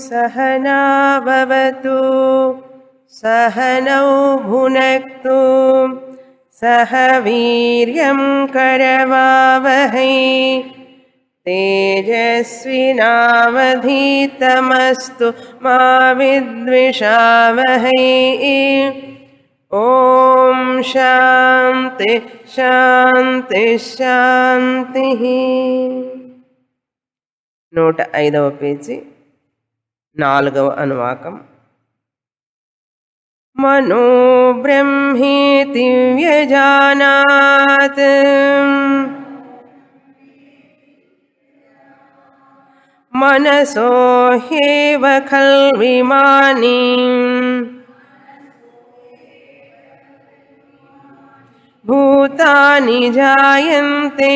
सहनाववतु सहनौ भुनक्तु सह वीर्यं करवावहै तेजस्विनावधीतमस्तु मा विद्विषावहै ओम शांति शांति शांति 105వ పేజీ 4వ అనువాకం मनो ब्रह्मेति व्यजानात् मनसो ह्येव खल्विमानि भूतानि जायन्ते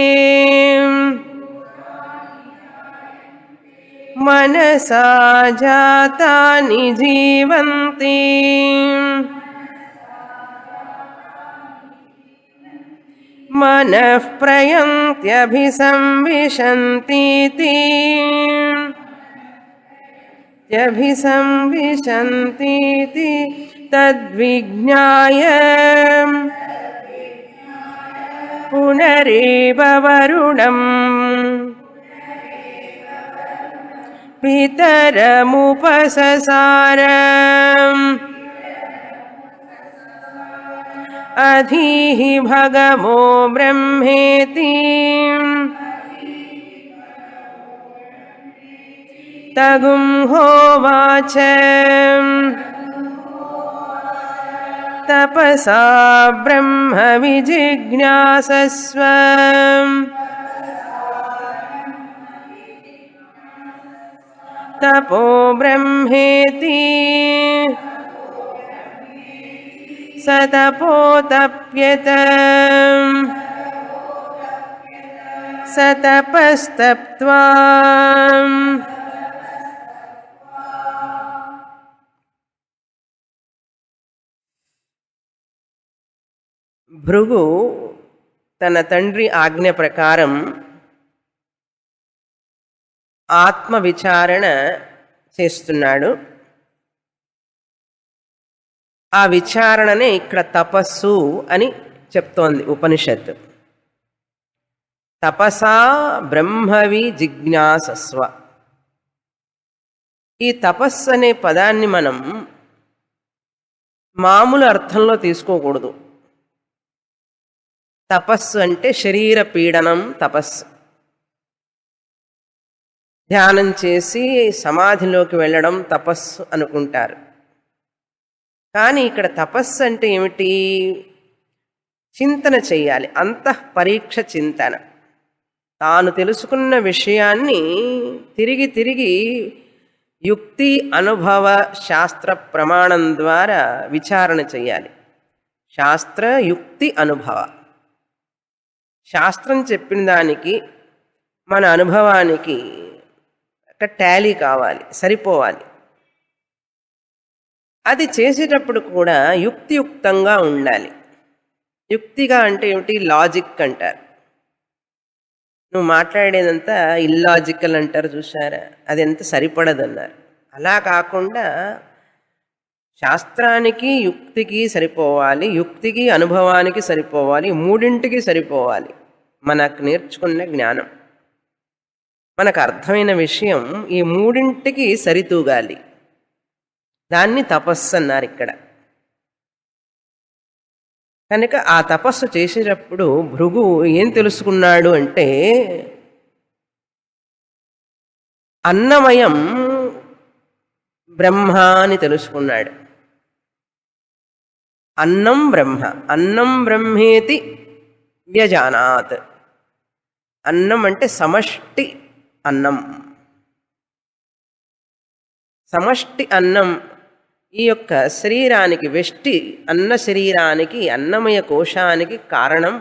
मनसा जातानि जीवन्ति मनः प्रयन्त्यभिसंविशन्तीति तद्विज्ञाय पुनरेव वरुणम् पितरमुपससार अधीहि भगवो ब्रह्मेति तगुं होवाच तपसा ब्रह्म विजिज्ञासस्व तपो ब्रह्मेति स तपोतप्यत स तपस्तप्त्वा భృగు తన తండ్రి ఆజ్ఞ ప్రకారం ఆత్మ విచారణ చేస్తున్నాడు. ఆ విచారణనే ఇక్కడ తపస్సు అని చెప్తోంది ఉపనిషత్తు. తపసా బ్రహ్మవి జిజ్ఞాసస్వ. ఈ తపస్సు అనే పదాన్ని మనం మామూలు అర్థంలో తీసుకోకూడదు. తపస్సు అంటే శరీర పీడనం తపస్సు. ధ్యానం చేసి సమాధిలోకి వెళ్ళడం తపస్సు అనుకుంటారు. కానీ ఇక్కడ తపస్సు అంటే ఏమిటి? చింతన చెయ్యాలి. అంతఃపరీక్ష చింతన. తాను తెలుసుకున్న విషయాన్ని తిరిగి తిరిగి యుక్తి అనుభవ శాస్త్ర ప్రమాణం ద్వారా విచారణ చెయ్యాలి. శాస్త్ర యుక్తి అనుభవ. శాస్త్రం చెప్పిన దానికి మన అనుభవానికి ఒక టాలీ కావాలి, సరిపోవాలి. అది చేసేటప్పుడు కూడా యుక్తియుక్తంగా ఉండాలి. యుక్తిగా అంటే ఏమిటి? లాజిక్ అంటారు. నువ్వు మాట్లాడేదంతా ఇల్లాజికల్ అంటారు చూసారా, అది ఎంత సరిపడదన్నారు. అలా కాకుండా శాస్త్రానికి యుక్తికి సరిపోవాలి, యుక్తికి అనుభవానికి సరిపోవాలి, మూడింటికి సరిపోవాలి. మనకు నేర్చుకున్న జ్ఞానం, మనకు అర్థమైన విషయం ఈ మూడింటికి సరితూగాలి. దాన్ని తపస్సు అన్నారు ఇక్కడ. కనుక ఆ తపస్సు చేసేటప్పుడు భృగు ఏం తెలుసుకున్నాడు అంటే అన్నమయం బ్రహ్మ అని తెలుసుకున్నాడు. అన్నం బ్రహ్మ, అన్నం బ్రహ్మేతి వ్యజానాత్. అన్నం అంటే సమష్టి అన్నం. సమష్టి అన్నం ఈ యొక్క శరీరానికి, వెష్టి అన్న శరీరానికి, అన్నమయ కోశానికి కారణం.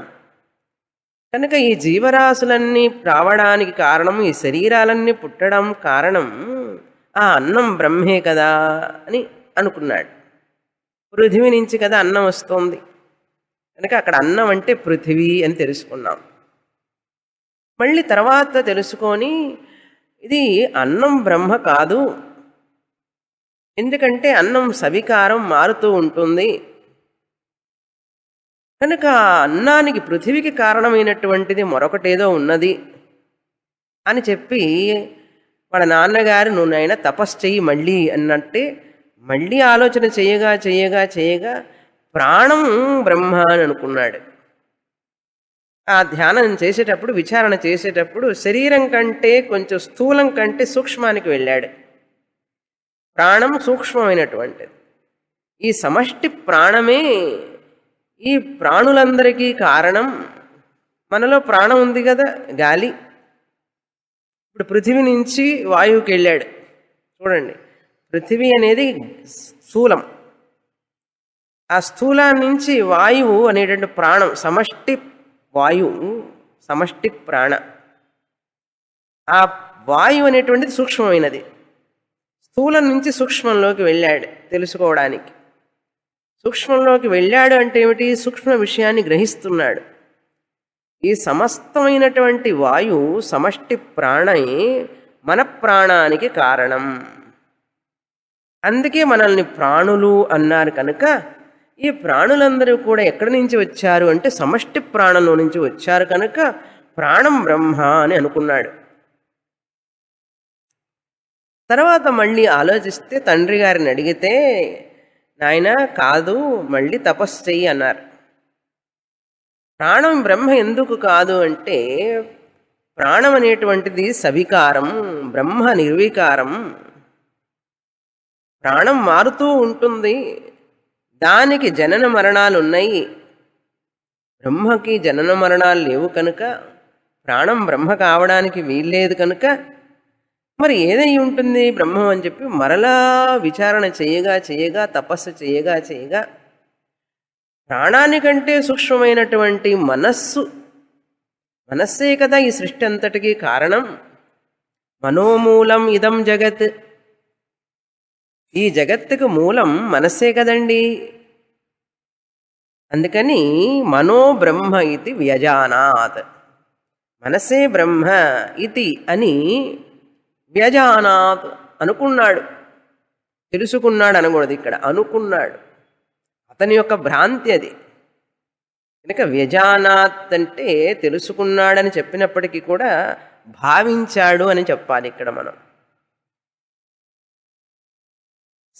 కనుక ఈ జీవరాశులన్నీ రావడానికి కారణం, ఈ శరీరాలన్నీ పుట్టడం కారణం ఆ అన్నం బ్రహ్మే కదా అని అనుకున్నాడు. పృథివీ నుంచి కదా అన్నం వస్తుంది. కనుక అక్కడ అన్నం అంటే పృథివీ అని తెలుసుకున్నాం. మళ్ళీ తర్వాత తెలుసుకొని ఇది అన్నం బ్రహ్మ కాదు, ఎందుకంటే అన్నం సవికారం మారుతూ ఉంటుంది కనుక ఆ అన్నానికి పృథివికి కారణమైనటువంటిది మరొకటేదో ఉన్నది అని చెప్పి వాళ్ళ నాన్నగారు నువ్వు నాయన తపస్సు చెయ్యి మళ్ళీ అన్నట్టే మళ్ళీ ఆలోచన చేయగా చేయగా చేయగా ప్రాణం బ్రహ్మ అని అనుకున్నాడు. ఆ ధ్యానం చేసేటప్పుడు విచారణ చేసేటప్పుడు శరీరం కంటే కొంచెం స్థూలం కంటే సూక్ష్మానికి వెళ్ళాడు. ప్రాణం సూక్ష్మమైనటువంటిది. ఈ సమష్టి ప్రాణమే ఈ ప్రాణులందరికీ కారణం. మనలో ప్రాణం ఉంది కదా, గాలి. ఇప్పుడు పృథివీ నుంచి వాయువుకి వెళ్ళాడు. చూడండి, పృథివీ అనేది స్థూలం. ఆ స్థూలాన్ని నుంచి వాయువు అనేటువంటి ప్రాణం, సమష్టి వాయువు, సమష్టి ప్రాణ. ఆ వాయువు అనేటువంటిది సూక్ష్మమైనది. స్థూలం నుంచి సూక్ష్మంలోకి వెళ్ళాడు తెలుసుకోవడానికి. సూక్ష్మంలోకి వెళ్ళాడు అంటే ఏమిటి? సూక్ష్మ విషయాన్ని గ్రహిస్తున్నాడు. ఈ సమస్తమైనటువంటి వాయువు సమష్టి ప్రాణే మన ప్రాణానికి కారణం. అందుకే మనల్ని ప్రాణులు అన్నారు. కనుక ఈ ప్రాణులందరూ కూడా ఎక్కడి నుంచి వచ్చారు అంటే సమష్టి ప్రాణంలో నుంచి వచ్చారు. కనుక ప్రాణం బ్రహ్మ అని అనుకున్నాడు. తర్వాత మళ్ళీ ఆలోచిస్తే తండ్రి గారిని అడిగితే, నాయన కాదు, మళ్ళీ తపస్సు చెయ్యి అన్నారు. ప్రాణం బ్రహ్మ ఎందుకు కాదు అంటే ప్రాణం అనేటువంటిది సవికారం, బ్రహ్మ నిర్వికారం. ప్రాణం మారుతూ ఉంటుంది, దానికి జనన మరణాలు ఉన్నాయి. బ్రహ్మకి జనన మరణాలు లేవు కనుక ప్రాణం బ్రహ్మ కావడానికి వీల్లేదు. కనుక మరి ఏదై ఉంటుంది బ్రహ్మం అని చెప్పి మరలా విచారణ చేయగా చేయగా తపస్సు చేయగా చేయగా ప్రాణానికంటే సూక్ష్మమైనటువంటి మనస్సే కదా ఈ సృష్టి అంతటికీ కారణం. మనోమూలం ఇదం జగత్. ఈ జగత్తుకు మూలం మనస్సే కదండి. అందుకని మనో బ్రహ్మ ఇది వ్యజానాత్, మనసే బ్రహ్మ ఇది అని వ్యజానాత్ అనుకున్నాడు. తెలుసుకున్నాడు అనకూడదు, ఇక్కడ అనుకున్నాడు. అతని యొక్క భ్రాంతి అది. కనుక వ్యజానాత్ అంటే తెలుసుకున్నాడని చెప్పినప్పటికీ కూడా భావించాడు అని చెప్పాలి ఇక్కడ మనం.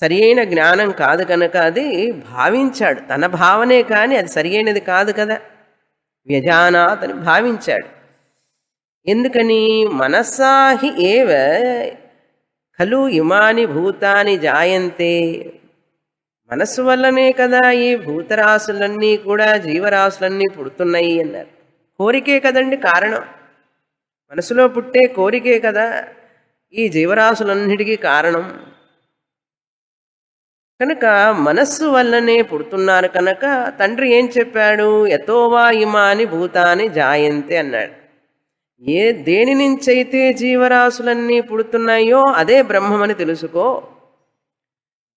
సరి అయిన జ్ఞానం కాదు కనుక అది భావించాడు. తన భావనే కానీ అది సరి అయినది కాదు కదా. వ్యజానాత్ అని భావించాడు. ఎందుకని? మనసాహి ఏవ ఖలు ఇమాని భూతాని జాయంతే. మనస్సు వల్లనే కదా ఈ భూతరాశులన్నీ కూడా, జీవరాశులన్నీ పుడుతున్నాయి అన్నారు. కోరికే కదండి కారణం. మనసులో పుట్టే కోరికే కదా ఈ జీవరాశులన్నిటికీ కారణం. కనుక మనస్సు వల్లనే పుడుతున్నారు. కనుక తండ్రి ఏం చెప్పాడు? యతోవా ఇమాని భూతాని జాయంతే అన్నాడు. దేని నుంచైతే జీవరాశులన్నీ పుడుతున్నాయో అదే బ్రహ్మమని తెలుసుకో.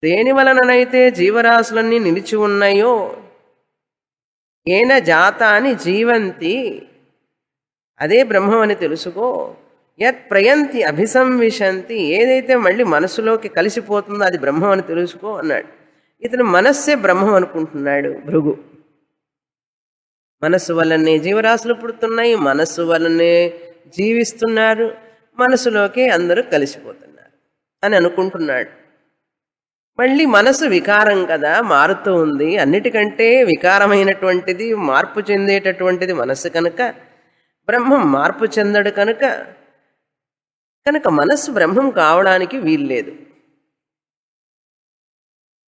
దేని వలననైతే జీవరాశులన్నీ నిలిచి ఉన్నాయో, ఏన జాతాని జీవంతి, అదే బ్రహ్మమని తెలుసుకో. యత్ ప్రయంతి అభిసంవిశంతి, ఏదైతే మళ్ళీ మనసులోకి కలిసిపోతుందో అది బ్రహ్మం అని తెలుసుకో అన్నాడు. ఇతను మనస్సే బ్రహ్మం అనుకుంటున్నాడు భృగు. మనస్సు వల్లనే జీవరాశులు పుడుతున్నాయి, మనస్సు వల్లనే జీవిస్తున్నారు, మనసులోకి అందరూ కలిసిపోతున్నారు అని అనుకుంటున్నాడు. మళ్ళీ మనసు వికారం కదా, మారుతూ ఉంది. అన్నిటికంటే వికారమైనటువంటిది, మార్పు చెందేటటువంటిది మనస్సు. కనుక బ్రహ్మం మార్పు చెందడు. కనుక మనస్సు బ్రహ్మం కావడానికి వీల్లేదు.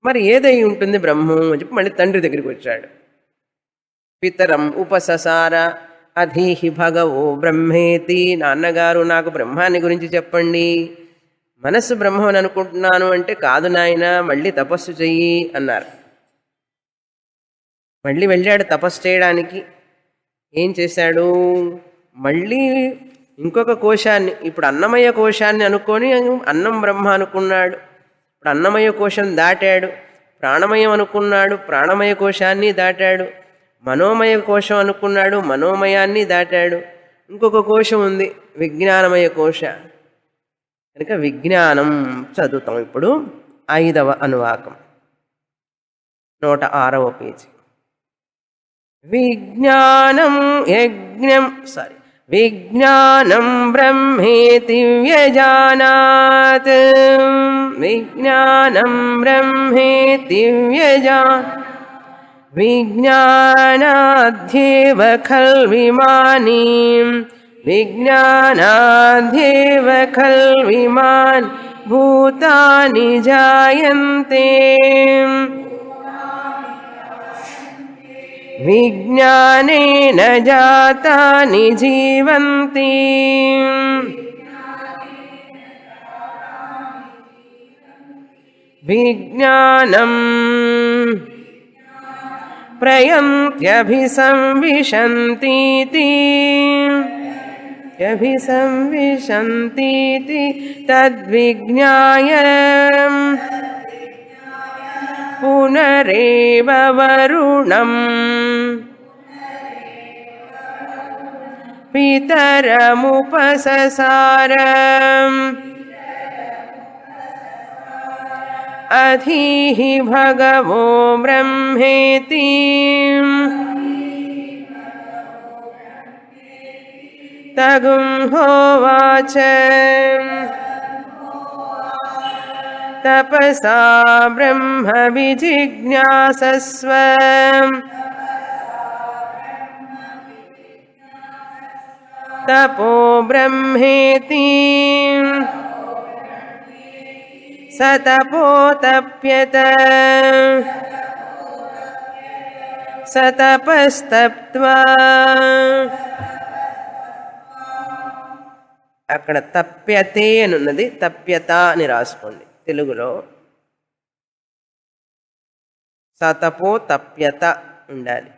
మరి ఏదై ఉంటుంది బ్రహ్మం అని చెప్పి మళ్ళీ తండ్రి దగ్గరికి వచ్చాడు. పితరం ఉపససార అధీహి భగవో బ్రహ్మేతి. నాన్నగారు నాకు బ్రహ్మాన్ని గురించి చెప్పండి. మనస్సు బ్రహ్మం అని అనుకుంటున్నాను అంటే, కాదు నాయన, మళ్ళీ తపస్సు చెయ్యి అన్నారు. మళ్ళీ వెళ్ళాడు తపస్సు చేయడానికి. ఏం చేశాడు? మళ్ళీ ఇంకొక కోశాన్ని, ఇప్పుడు అన్నమయ కోశాన్ని అనుకొని అన్నం బ్రహ్మ అనుకున్నాడు. ఇప్పుడు అన్నమయ కోశం దాటాడు. ప్రాణమయం అనుకున్నాడు, ప్రాణమయ కోశాన్ని దాటాడు. మనోమయ కోశం అనుకున్నాడు, మనోమయాన్ని దాటాడు. ఇంకొక కోశం ఉంది, విజ్ఞానమయ కోశ. కనుక విజ్ఞానం చదువుతాం ఇప్పుడు. ఐదవ అనువాకం 106వ పేజీ. విజ్ఞానం యజ్ఞం విజ్ఞానం బ్రహ్మేతి వ్యజానాత్. విజ్ఞానం బ్రహ్మేతి విజ్ఞానాధ్యేవ ఖల్విమాని విజ్ఞానాధ్యేవ ఖల్విమాన్ భూతాని జాయంతే. విజ్ఞానేన జాతాని జీవంతి. విజ్ఞానం ప్రయంత్యభిసంవిశంతీతి తద్విజ్ఞాయ పునరేవ వరుణం పితరముపససార. అధీహి భగవో బ్రహ్మేతి తగుం హోవాచ. తపసా బ్రహ్మ విజిజ్ఞాసస్వ. తపో బ్రహ్మేతి స తపోతప్యత. స తపస్తప్త్వా. అక్కడ తప్యతే అని ఉన్నది, తప్యత అని రాసుకోండి తెలుగులో. సతపో తప్యత ఉండాలి.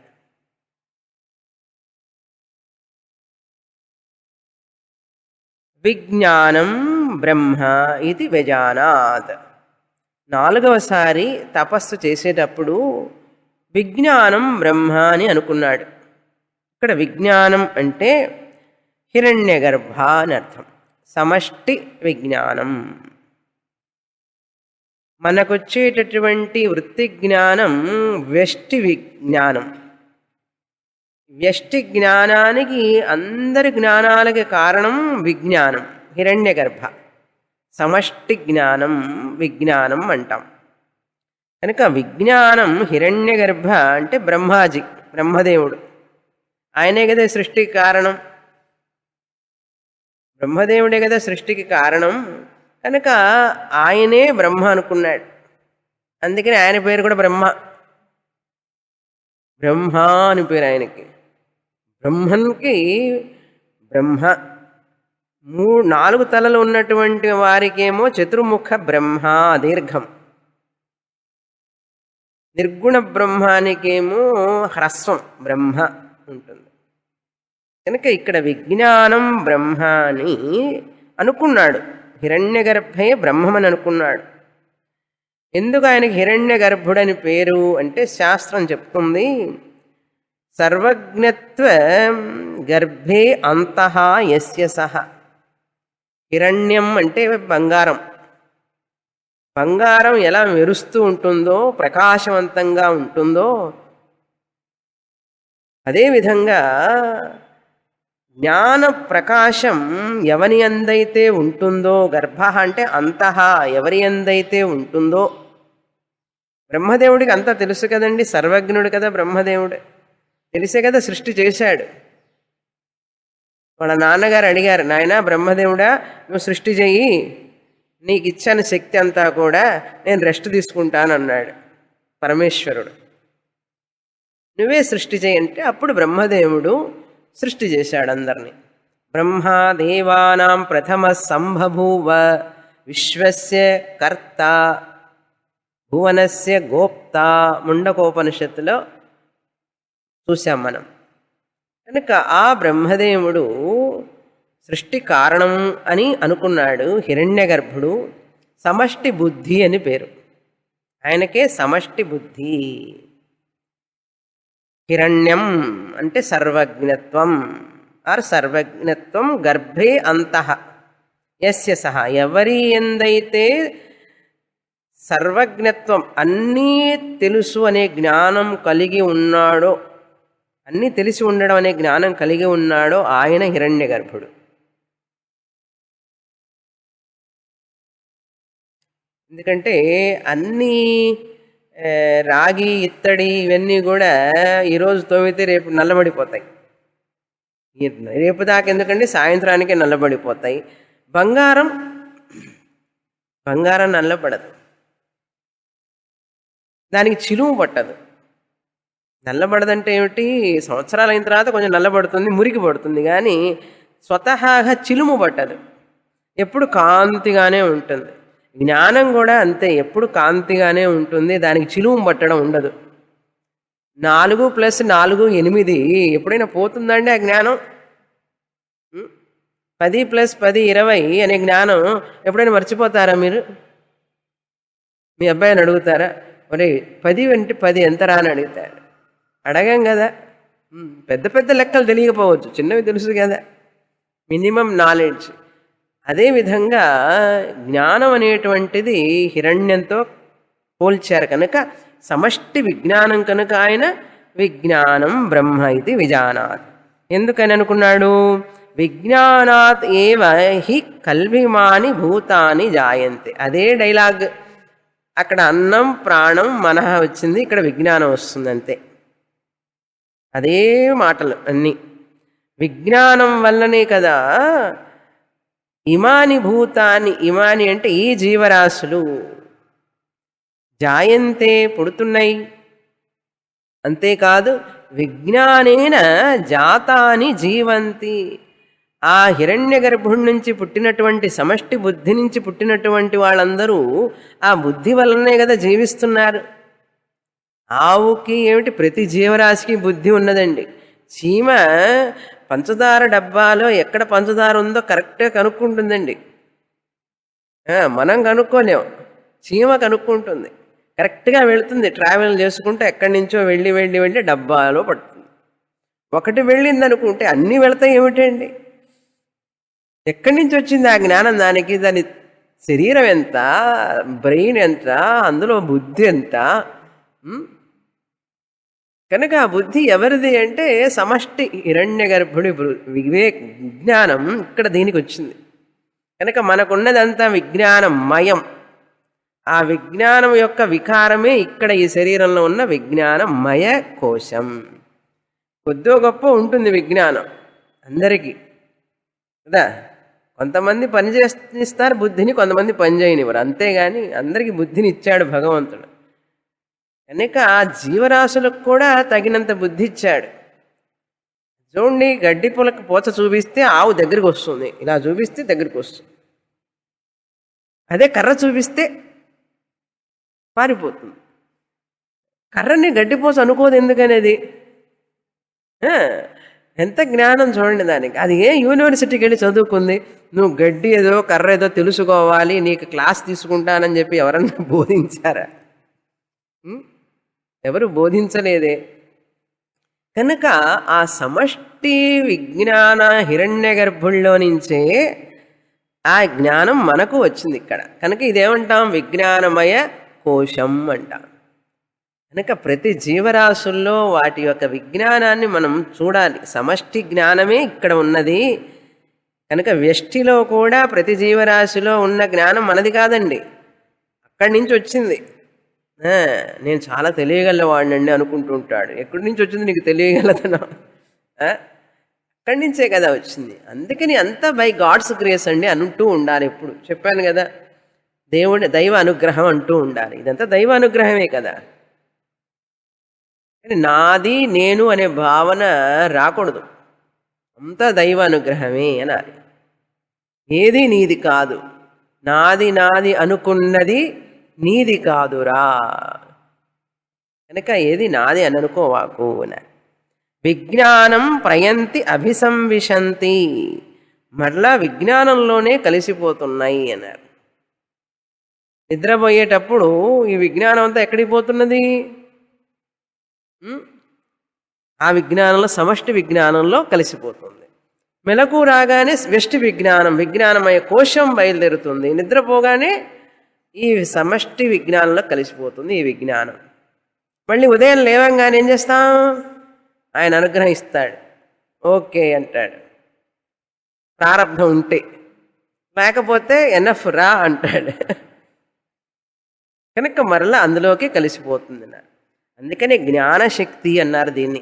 విజ్ఞానం బ్రహ్మ ఇది వ్యజానాత్. నాలుగవసారి తపస్సు చేసేటప్పుడు విజ్ఞానం బ్రహ్మ అని అనుకున్నాడు. ఇక్కడ విజ్ఞానం అంటే హిరణ్యగర్భ అని అర్థం. సమష్టి విజ్ఞానం. మనకొచ్చేటటువంటి వృత్తి జ్ఞానం వ్యష్టి విజ్ఞానం. వ్యష్టి జ్ఞానానికి, అందరి జ్ఞానాలకి కారణం విజ్ఞానం, హిరణ్యగర్భ. సమష్టి జ్ఞానం విజ్ఞానం అంటాం. కనుక విజ్ఞానం హిరణ్యగర్భ అంటే బ్రహ్మాజీ, బ్రహ్మదేవుడు. ఆయనే కదా సృష్టికి కారణం. బ్రహ్మదేవుడే కదా సృష్టికి కారణం. కనుక ఆయనే బ్రహ్మ అనుకున్నాడు. అందుకని ఆయన పేరు కూడా బ్రహ్మ. బ్రహ్మ అని పేరు ఆయనకి. బ్రహ్మన్కి బ్రహ్మ. 4 తలలు ఉన్నటువంటి వారికేమో చతుర్ముఖ బ్రహ్మ దీర్ఘం. నిర్గుణ బ్రహ్మానికేమో హ్రస్వం బ్రహ్మ ఉంటుంది. కనుక ఇక్కడ విజ్ఞానం బ్రహ్మ అని అనుకున్నాడు. హిరణ్యగర్భే బ్రహ్మమని అనుకున్నాడు. ఎందుకు ఆయనకి హిరణ్యగర్భుడని పేరు అంటే శాస్త్రం చెప్తుంది, సర్వజ్ఞత్వ గర్భే అంతః యస్య సహ. హిరణ్యం అంటే బంగారం. బంగారం ఎలా మెరుస్తూ ఉంటుందో, ప్రకాశవంతంగా ఉంటుందో, అదేవిధంగా జ్ఞాన ప్రకాశం ఎవని అందైతే ఉంటుందో, గర్భ అంటే అంతః ఎవరి అందైతే ఉంటుందో. బ్రహ్మదేవుడికి అంతా తెలుసు కదండి, సర్వజ్ఞుడు కదా బ్రహ్మదేవుడు. తెలిసే కదా సృష్టి చేశాడు. వాళ్ళ నాన్నగారు అడిగారు, నాయనా బ్రహ్మదేవుడా నువ్వు సృష్టి చెయ్యి, నీకు ఇచ్చాను శక్తి అంతా కూడా, నేను రెస్ట్ తీసుకుంటాను అన్నాడు పరమేశ్వరుడు. నువ్వే సృష్టి చేయంటే అప్పుడు బ్రహ్మదేవుడు సృష్టి చేశాడు అందరినీ. బ్రహ్మా దేవానాం ప్రథమ సంబభూవ విశ్వస్య కర్త భువనస్య గోప్త ముండకోపనిషత్తులో చూసాం మనం. కనుక ఆ బ్రహ్మదేవుడు సృష్టి కారణం అని అనుకున్నాడు హిరణ్యగర్భుడు. సమష్టి బుద్ధి అని పేరు ఆయనకే, సమష్టి బుద్ధి. హిరణ్యం అంటే సర్వజ్ఞత్వం ఆర్ సర్వజ్ఞత్వం గర్భే అంతః యస్య సహ ఎవరి ఎందైతే సర్వజ్ఞత్వం అన్నీ తెలుసు అనే జ్ఞానం కలిగి ఉన్నాడో, అన్నీ తెలిసి ఉండడం అనే జ్ఞానం కలిగి ఉన్నాడో ఆయన హిరణ్యగర్భుడు. ఎందుకంటే అన్నీ రాగి ఇత్తడి ఇవన్నీ కూడా ఈరోజు తోమితే రేపు నల్లబడిపోతాయి. రేపు దాకా ఎందుకంటే సాయంత్రానికే నల్లబడిపోతాయి. బంగారం బంగారం నల్లబడదు, దానికి చిలుము పట్టదు. నల్లబడదంటే ఏమిటి, సంవత్సరాలు అయిన తర్వాత కొంచెం నల్లబడుతుంది, మురికి పడుతుంది, కానీ స్వతహాగా చిలుము పట్టదు, ఎప్పుడు కాంతిగానే ఉంటుంది. జ్ఞానం కూడా అంతే, ఎప్పుడు కాంతిగానే ఉంటుంది, దానికి చిలుము పట్టడం ఉండదు. 4 + 4 8 ఎప్పుడైనా పోతుందండి ఆ జ్ఞానం? 10 + 10 20 అనే జ్ఞానం ఎప్పుడైనా మర్చిపోతారా మీరు? మీ అబ్బాయిని అడుగుతారా, ఒరే 10 × 10 ఎంతరా అని అడుగుతారు? అడగం కదా. పెద్ద పెద్ద లెక్కలు తెలియకపోవచ్చు, చిన్నవి తెలుసు కదా, మినిమం నాలెడ్జ్. అదేవిధంగా జ్ఞానం అనేటువంటిది హిరణ్యంతో పోల్చారు కనుక సమష్టి విజ్ఞానం కనుక ఆయన విజ్ఞానం బ్రహ్మ ఇది విజానాత్. ఎందుకని అనుకున్నాడు? విజ్ఞానాత్ ఏవ హి కల్విమాని భూతాని జాయంతే. అదే డైలాగ్, అక్కడ అన్నం ప్రాణం మనః వచ్చింది, ఇక్కడ విజ్ఞానం వస్తుంది అంతే. అదే మాటలు అన్నీ. విజ్ఞానం వల్లనే కదా ఇమాని భూతాని, ఇమాని అంటే ఈ జీవరాశులు, జాయంతే పుడుతున్నాయి. అంతేకాదు విజ్ఞానేన జాతాని జీవంతి. ఆ హిరణ్య గర్భుడి నుంచి పుట్టినటువంటి సమష్టి బుద్ధి నుంచి పుట్టినటువంటి వాళ్ళందరూ ఆ బుద్ధి వల్లనే కదా జీవిస్తున్నారు. ఆవుకి ఏమిటి, ప్రతి జీవరాశికి బుద్ధి ఉన్నదండి. చీమ పంచదార డబ్బాలో ఎక్కడ పంచదార ఉందో కరెక్ట్గా కనుక్కుంటుందండి. మనం కనుక్కోలేం, చీమ కనుక్కుంటుంది, కరెక్ట్గా వెళుతుంది. ట్రావెల్ చేసుకుంటూ ఎక్కడి నుంచో వెళ్ళి వెళ్ళి వెళ్ళి డబ్బాలో పడుతుంది. ఒకటి వెళ్ళింది అనుకుంటే అన్నీ వెళతాయి ఏమిటండి? ఎక్కడి నుంచి వచ్చింది ఆ జ్ఞానం దానికి? దాని శరీరం ఎంత, బ్రెయిన్ ఎంత, అందులో బుద్ధి ఎంత? కనుక ఆ బుద్ధి ఎవరిది అంటే సమష్టి హిరణ్య గర్భుడి విజ్ఞానం ఇక్కడ దీనికి వచ్చింది. కనుక మనకున్నదంతా విజ్ఞానమయం. ఆ విజ్ఞానం యొక్క వికారమే ఇక్కడ ఈ శరీరంలో ఉన్న విజ్ఞానమయ కోశం. కొద్దో గొప్ప ఉంటుంది విజ్ఞానం అందరికీ కదా. కొంతమంది పని చేస్తారు బుద్ధిని, కొంతమంది పని చేయనివ్వరు, అంతేగాని అందరికీ బుద్ధిని ఇచ్చాడు భగవంతుడు. కనుక ఆ జీవరాశులకు కూడా తగినంత బుద్ధి ఇచ్చాడు. చూడండి, గడ్డి పొలకు పోచ చూపిస్తే ఆవు దగ్గరికి వస్తుంది, ఇలా చూపిస్తే దగ్గరికి వస్తుంది. అదే కర్ర చూపిస్తే పారిపోతుంది. కర్రని గడ్డిపోస అనుకోదు, ఎందుకనేది ఎంత జ్ఞానం చూడండి దానికి. అది ఏ యూనివర్సిటీకి వెళ్ళి చదువుకుంది? నువ్వు గడ్డి ఏదో కర్ర ఏదో తెలుసుకోవాలి, నీకు క్లాస్ తీసుకుంటానని చెప్పి ఎవరన్నా బోధించారా? ఎవరు బోధించలేదే. కనుక ఆ సమష్టి విజ్ఞాన హిరణ్య గర్భుల్లో నుంచే ఆ జ్ఞానం మనకు వచ్చింది ఇక్కడ. కనుక ఇదేమంటాం? విజ్ఞానమయ కోశం అంటాం. కనుక ప్రతి జీవరాశుల్లో వాటి యొక్క విజ్ఞానాన్ని మనం చూడాలి. సమష్టి జ్ఞానమే ఇక్కడ ఉన్నది. కనుక వ్యష్టిలో కూడా ప్రతి జీవరాశిలో ఉన్న జ్ఞానం మనది కాదండి, అక్కడి నుంచి వచ్చింది. నేను చాలా తెలియగలవాడినండి అనుకుంటూ ఉంటాడు. ఎక్కడి నుంచి వచ్చింది నీకు తెలియగలదనం? అక్కడి నుంచే కదా వచ్చింది. అందుకని అంతా బై గాడ్స్ గ్రేస్ అండి అంటూ ఉండాలి. ఎప్పుడు చెప్పాను కదా, దైవ అనుగ్రహం అంటూ ఉండాలి. ఇదంతా దైవ అనుగ్రహమే కదా. కానీ నాది నేను అనే భావన రాకూడదు, అంతా దైవ అనుగ్రహమే అనాలి. ఏది నీది కాదు, నాది నాది అనుకున్నది నీది కాదురా. కనుక ఏది నాది అని అనుకోవాకు అన్నారు. విజ్ఞానం ప్రయంతి అభిసంవిశంతి, మరలా విజ్ఞానంలోనే కలిసిపోతున్నాయి అన్నారు. నిద్రపోయేటప్పుడు ఈ విజ్ఞానం అంతా ఎక్కడికి పోతున్నది? ఆ విజ్ఞానంలో సమష్టి విజ్ఞానంలో కలిసిపోతుంది. మెలకు రాగానే వ్యష్టి విజ్ఞానం, విజ్ఞానమయ కోశం బయలుదేరుతుంది. నిద్రపోగానే ఈ సమష్టి విజ్ఞానంలో కలిసిపోతుంది ఈ విజ్ఞానం. మళ్ళీ ఉదయం లేవంగానే ఏం చేస్తాం? ఆయన అనుగ్రహం ఇస్తాడు, ఓకే అంటాడు, ప్రారంభం ఉంటే, లేకపోతే ఎనఫ్ రా అంటాడు. కనుక మరలా అందులోకి కలిసిపోతుంది అన్నారు. అందుకనే జ్ఞానశక్తి అన్నారు దీన్ని.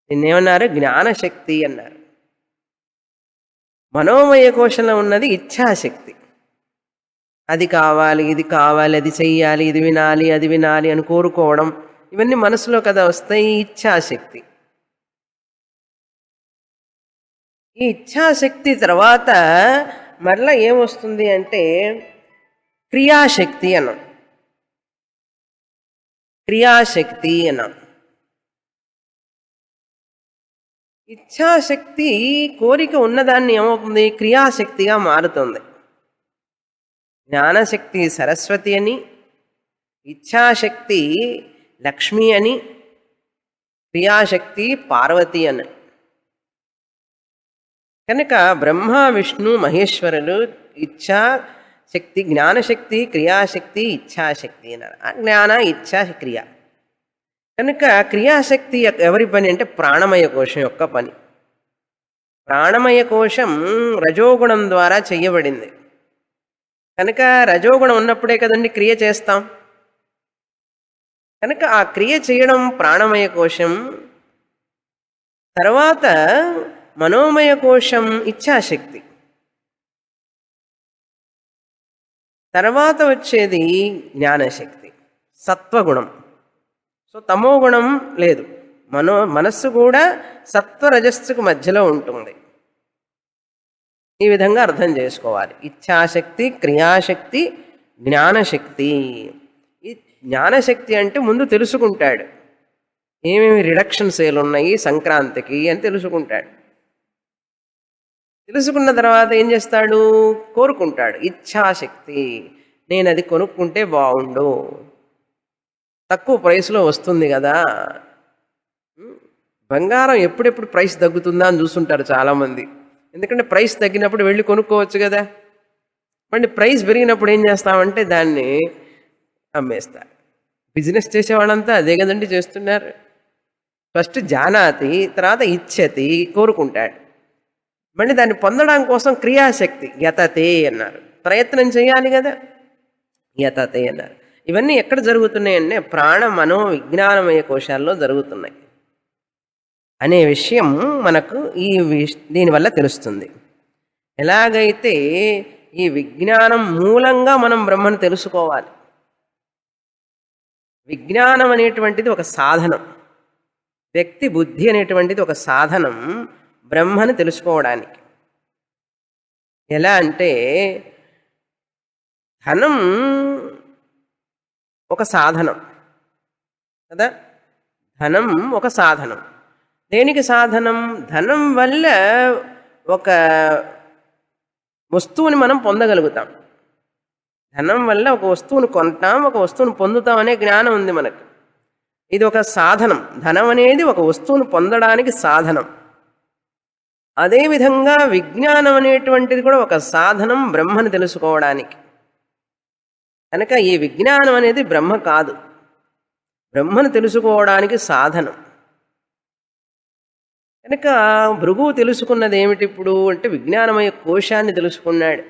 దీన్నేమన్నారు? జ్ఞానశక్తి అన్నారు. మనోమయ కోశంలో ఉన్నది ఇచ్ఛాశక్తి. అది కావాలి, ఇది కావాలి, అది చెయ్యాలి, ఇది వినాలి, అది వినాలి అని కోరుకోవడం, ఇవన్నీ మనసులో కదా వస్తాయి. ఇచ్ఛాశక్తి. ఈ ఇచ్ఛాశక్తి తర్వాత మరలా ఏమొస్తుంది అంటే క్రియాశక్తి అన్నాం. క్రియాశక్తి అన్నాం. ఇచ్ఛాశక్తి కోరిక ఉన్నదాన్ని ఏమవుతుంది? క్రియాశక్తిగా మారుతుంది. జ్ఞానశక్తి సరస్వతి అని, ఇచ్ఛాశక్తి లక్ష్మి అని, క్రియాశక్తి పార్వతి అని. కనుక బ్రహ్మ విష్ణు మహేశ్వరులు ఇచ్ఛా శక్తి, జ్ఞానశక్తి, క్రియాశక్తి, ఇచ్ఛాశక్తి అన్నారు. జ్ఞాన, ఇచ్ఛా, క్రియ. కనుక క్రియాశక్తి ఎవరి పని అంటే ప్రాణమయ కోశం యొక్క పని. ప్రాణమయ కోశం రజోగుణం ద్వారా చెయ్యబడింది. కనుక రజోగుణం ఉన్నప్పుడే కదండి క్రియ చేస్తాం. కనుక ఆ క్రియ చేయడం ప్రాణమయ కోశం. తర్వాత మనోమయ కోశం ఇచ్ఛాశక్తి. తర్వాత వచ్చేది జ్ఞానశక్తి, సత్వగుణం. సో తమో గుణం లేదు. మనస్సు కూడా సత్వరజస్సుకు మధ్యలో ఉంటుంది. ఈ విధంగా అర్థం చేసుకోవాలి. ఇచ్ఛాశక్తి, క్రియాశక్తి, జ్ఞానశక్తి. ఈ జ్ఞానశక్తి అంటే ముందు తెలుసుకుంటాడు ఏమేమి రిడక్షన్ సేల్ ఉన్నాయి సంక్రాంతికి అని తెలుసుకుంటాడు. తెలుసుకున్న తర్వాత ఏం చేస్తాడు? కోరుకుంటాడు. ఇచ్ఛాశక్తి, నేను అది కొనుక్కుంటే బాగుండు, తక్కువ ప్రైస్లో వస్తుంది కదా. బంగారం ఎప్పుడెప్పుడు ప్రైస్ తగ్గుతుందా అని చూస్తుంటారు చాలామంది. ఎందుకంటే ప్రైస్ తగ్గినప్పుడు వెళ్ళి కొనుక్కోవచ్చు కదా. మళ్ళీ ప్రైస్ పెరిగినప్పుడు ఏం చేస్తామంటే దాన్ని అమ్మేస్తారు. బిజినెస్ చేసేవాళ్ళంతా అదే కదండి చేస్తున్నారు. ఫస్ట్ జానాతి, తర్వాత ఇచ్చతి, కోరుకుంటాడు. మళ్ళీ దాన్ని పొందడం కోసం క్రియాశక్తి, యతతే అన్నారు. ప్రయత్నం చేయాలి కదా, యతతే అన్నారు. ఇవన్నీ ఎక్కడ జరుగుతున్నాయంటే ప్రాణ మనో విజ్ఞానమయ కోశాల్లో జరుగుతున్నాయి అనే విషయం మనకు దీనివల్ల తెలుస్తుంది. ఎలాగైతే ఈ విజ్ఞానం మూలంగా మనం బ్రహ్మను తెలుసుకోవాలి. విజ్ఞానం అనేటువంటిది ఒక సాధనం, వ్యక్తి బుద్ధి అనేటువంటిది ఒక సాధనం బ్రహ్మను తెలుసుకోవడానికి. ఎలా అంటే ధనం ఒక సాధనం కదా. ధనం ఒక సాధనం. దేనికి సాధనం? ధనం వల్ల ఒక వస్తువుని మనం పొందగలుగుతాం. ధనం వల్ల ఒక వస్తువును కొంటాం, ఒక వస్తువును పొందుతాం అనే జ్ఞానం ఉంది మనకు. ఇది ఒక సాధనం. ధనం అనేది ఒక వస్తువును పొందడానికి సాధనం. అదేవిధంగా విజ్ఞానం అనేటువంటిది కూడా ఒక సాధనం బ్రహ్మను తెలుసుకోవడానికి. కనుక ఈ విజ్ఞానం అనేది బ్రహ్మ కాదు, బ్రహ్మను తెలుసుకోవడానికి సాధనం. కనుక భృగువు తెలుసుకున్నది ఏమిటి ఇప్పుడు అంటే విజ్ఞానమయ కోశాన్ని తెలుసుకున్నాడు,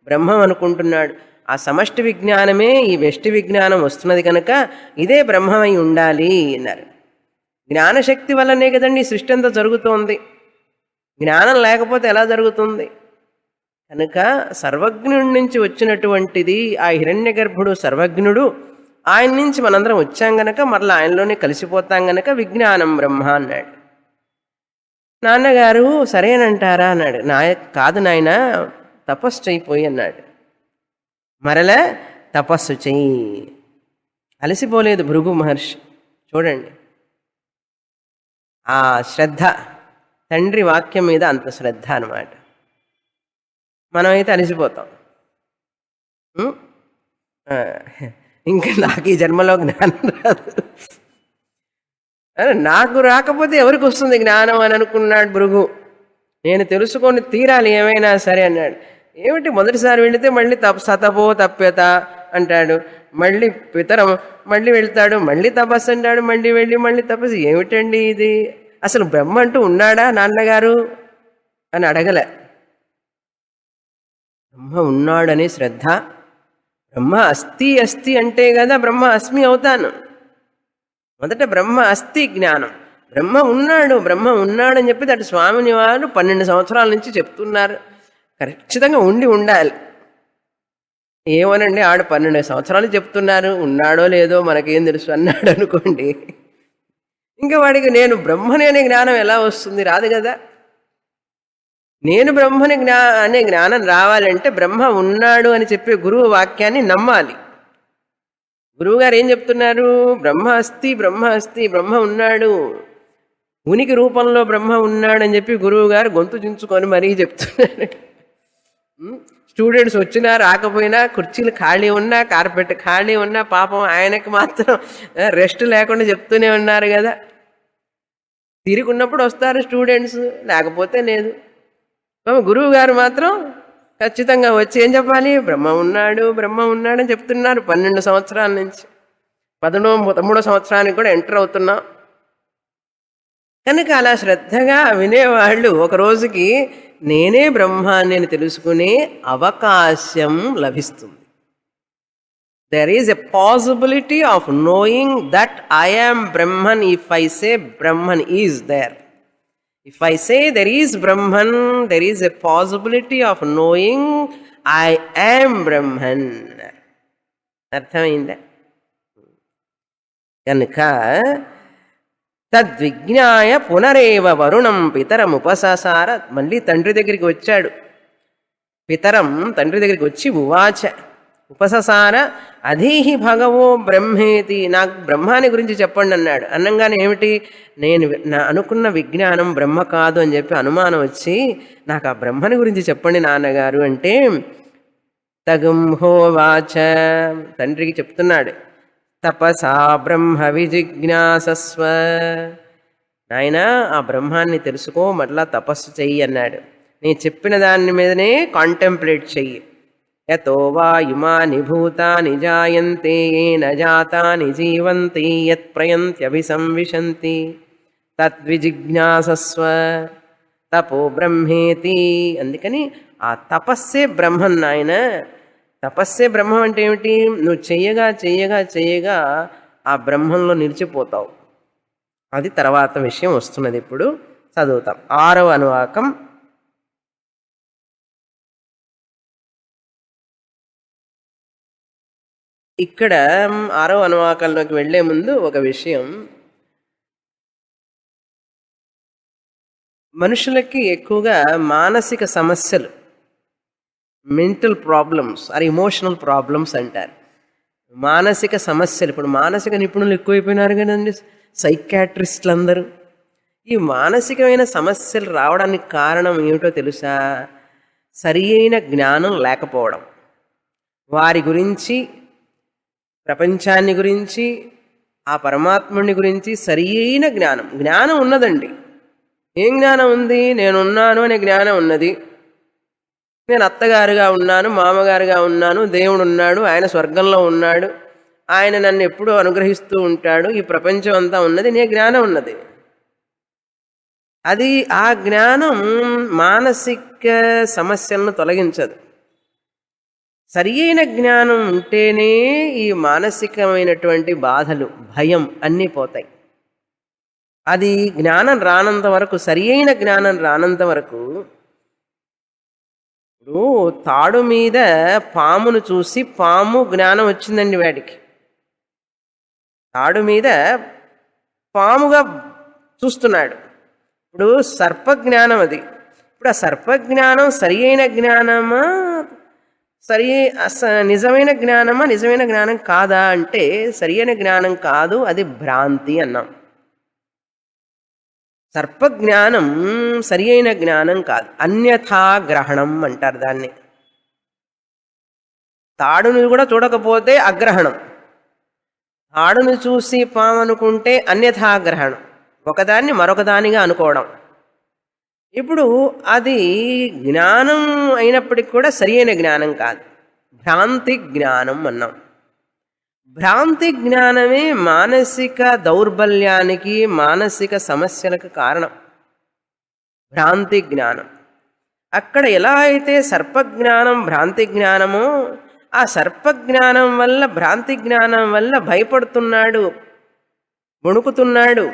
బ్రహ్మం అనుకుంటున్నాడు. ఆ సమష్టి విజ్ఞానమే ఈ వెష్టి విజ్ఞానం వస్తున్నది కనుక ఇదే బ్రహ్మమై ఉండాలి అన్నారు. జ్ఞానశక్తి వల్లనే కదండి ఈ సృష్టి అంతా జరుగుతోంది. జ్ఞానం లేకపోతే ఎలా జరుగుతుంది? కనుక సర్వజ్ఞుడి నుంచి వచ్చినటువంటిది ఆ హిరణ్యగర్భుడు సర్వజ్ఞుడు. ఆయన నుంచి మనందరం వచ్చాం గనక మరలా ఆయనలోనే కలిసిపోతాం గనక విజ్ఞానం బ్రహ్మ అన్నాడు. నాన్నగారు సరేనంటారా అన్నాడు. కాదు నాయన, తపస్సు చేయిపోయి అన్నాడు. మరలా తపస్సు చెయ్యి. అలసిపోలేదు భృగు మహర్షి. చూడండి ఆ శ్రద్ధ, తండ్రి వాక్యం మీద అంత శ్రద్ధ అన్నమాట. మనమైతే అలసిపోతాం. ఇంకా నాకు ఈ జన్మలో జ్ఞానం రాదు, నాకు రాకపోతే ఎవరికి వస్తుంది జ్ఞానం అని అనుకున్నాడు భృగు. నేను తెలుసుకొని తీరాలి ఏమైనా సరే అన్నాడు. ఏమిటి మొదటిసారి వెళితే మళ్ళీ సతపో తప్యత అంటాడు, మళ్ళీ పితరం మళ్ళీ వెళ్తాడు, మళ్ళీ తపస్సు అంటాడు, మళ్ళీ వెళ్ళి మళ్ళీ తపస్సు. ఏమిటండి ఇది? అసలు బ్రహ్మ అంటూ ఉన్నాడా నాన్నగారు అని అడగలే. బ్రహ్మ ఉన్నాడని శ్రద్ధ. బ్రహ్మ అస్థి అస్థి అంటే కదా బ్రహ్మ అస్మి అవుతాను. మొదట బ్రహ్మ అస్థి జ్ఞానం. బ్రహ్మ ఉన్నాడని చెప్పి అటు స్వామిని వారు 12 సంవత్సరాల నుంచి చెప్తున్నారు. ఖచ్చితంగా ఉండాలి. ఏమోనండి, ఆడు 12 సంవత్సరాలు చెప్తున్నారు, ఉన్నాడో లేదో మనకేం తెలుసు అన్నాడు అనుకోండి, ఇంకా వాడికి నేను బ్రహ్మని అనే జ్ఞానం ఎలా వస్తుంది? రాదు కదా. నేను బ్రహ్మని అనే జ్ఞానం రావాలంటే బ్రహ్మ ఉన్నాడు అని చెప్పే గురువు వాక్యాన్ని నమ్మాలి. గురువు గారు ఏం చెప్తున్నారు? బ్రహ్మ అస్తి బ్రహ్మ ఉన్నాడు, ఉనికి రూపంలో బ్రహ్మ ఉన్నాడు అని చెప్పి గురువు గారు గొంతు చించుకొని మరీ చెప్తున్నారు. స్టూడెంట్స్ వచ్చినా రాకపోయినా, కుర్చీలు ఖాళీ ఉన్నా, కార్పెట్ ఖాళీ ఉన్నా, పాపం ఆయనకి మాత్రం రెస్ట్ లేకుండా చెప్తూనే ఉన్నారు కదా. తిరిగున్నప్పుడు వస్తారు స్టూడెంట్స్, లేకపోతే లేదు. గురువు గారు మాత్రం ఖచ్చితంగా వచ్చి ఏం చెప్పాలి? బ్రహ్మ ఉన్నాడు అని చెప్తున్నారు 12 సంవత్సరాల నుంచి. 13వ సంవత్సరానికి కూడా ఎంటర్ అవుతున్నాం కనుక అలా శ్రద్ధగా వినేవాళ్ళు ఒక రోజుకి నేనే బ్రహ్మాన్ని అని తెలుసుకునే అవకాశం లభిస్తుంది. There is a possibility of knowing that I am Brahman if I say Brahman is there. If I say there is Brahman, there is a possibility of knowing I am Brahman. అర్థమైందా? కనుక తద్విజ్ఞాయ పునరేవ వరుణం పితరముపససార. మళ్ళీ తండ్రి దగ్గరికి వచ్చాడు. పితరం తండ్రి దగ్గరికి వచ్చి ఉవాచ ఉపససార అధీహి భగవో బ్రహ్మేతి. నాకు బ్రహ్మాని గురించి చెప్పండి అన్నాడు. అన్నంగానే ఏమిటి? నేను అనుకున్న విజ్ఞానం బ్రహ్మ కాదు అని చెప్పి అనుమానం వచ్చి నాకు ఆ బ్రహ్మని గురించి చెప్పండి నాన్నగారు అంటే, తగుం హోవాచ తండ్రికి చెప్తున్నాడు, తపసా బ్రహ్మ విజిజ్ఞాసస్వ. నాయన ఆ బ్రహ్మాన్ని తెలుసుకో, మరలా తపస్సు చెయ్యి అన్నాడు. నేను చెప్పిన దాని మీదనే కాంటెంప్లేట్ చెయ్యి. యతో వా ఇమాని భూతాని జాయంతే ఏన జాతాని జీవంతి యత్ ప్రయంత్యభిసంవిశంతి తద్విజిజ్ఞాసస్వ తపో బ్రహ్మేతి. అందుకని ఆ తపస్సే బ్రహ్మం నాయన. తపస్సే బ్రహ్మం అంటే ఏమిటి? నువ్వు చెయ్యగా ఆ బ్రహ్మంలో నిలిచిపోతావు. అది తర్వాత విషయం వస్తున్నది. ఇప్పుడు చదువుతాం 6వ అనువాకం. ఇక్కడ 6వ అనువాకంలోకి వెళ్లే ముందు ఒక విషయం. మనుషులకి ఎక్కువగా మానసిక సమస్యలు, mental problems or emotional problems అంటారు. మానసిక సమస్యలు. ఇప్పుడు మానసిక నిపుణులు ఎక్కువైపోయినారు కదండి, సైకాట్రిస్టులు అందరూ. ఈ మానసికమైన సమస్యలు రావడానికి కారణం ఏమిటో తెలుసా? సరి అయిన జ్ఞానం లేకపోవడం. వారి గురించి, ప్రపంచాన్ని గురించి, ఆ పరమాత్ముని గురించి సరి అయిన జ్ఞానం ఉన్నదండి. ఏం జ్ఞానం ఉంది? నేనున్నాను అనే జ్ఞానం ఉన్నది. నేను అత్తగారుగా ఉన్నాను, మామగారుగా ఉన్నాను, దేవుడు ఉన్నాడు, ఆయన స్వర్గంలో ఉన్నాడు, ఆయన నన్ను ఎప్పుడూ అనుగ్రహిస్తూ ఉంటాడు, ఈ ప్రపంచం అంతా ఉన్నది, నే జ్ఞానం ఉన్నది. అది ఆ జ్ఞానం మానసిక సమస్యలను తొలగించదు. సరి అయిన జ్ఞానం ఉంటేనే ఈ మానసికమైనటువంటి బాధలు, భయం అన్నీ పోతాయి. అది జ్ఞానం రానంత వరకు, సరి అయిన జ్ఞానం రానంత వరకు, ఇప్పుడు తాడు మీద పామును చూసి పాము జ్ఞానం వచ్చిందండి వాడికి. తాడు మీద పాముగా చూస్తున్నాడు. ఇప్పుడు సర్పజ్ఞానం అది. ఇప్పుడు ఆ సర్పజ్ఞానం సరి అయిన జ్ఞానమా, నిజమైన జ్ఞానమా, నిజమైన జ్ఞానం కాదా అంటే సరి అయిన జ్ఞానం కాదు, అది భ్రాంతి అన్నాం. సర్పజ్ఞానం సరి అయిన జ్ఞానం కాదు, అన్యథా గ్రహణం అంటారు దాన్ని. తాడును కూడా చూడకపోతే అగ్రహణం, తాడును చూసి పాము అనుకుంటే అన్యథాగ్రహణం, ఒకదాన్ని మరొకదానిగా అనుకోవడం. ఇప్పుడు అది జ్ఞానం అయినప్పటికి కూడా సరి అయిన జ్ఞానం కాదు. భ్రాంతి జ్ఞానం అన్నాం. భ్రాంతి జ్ఞానమే మానసిక దౌర్బల్యానికి, మానసిక సమస్యలకు కారణం. భ్రాంతి జ్ఞానం. అక్కడ ఎలా అయితే సర్పజ్ఞానం భ్రాంతి జ్ఞానమో, ఆ సర్పజ్ఞానం వల్ల, భ్రాంతి జ్ఞానం వల్ల భయపడుతున్నాడు, వణుకుతున్నాడు.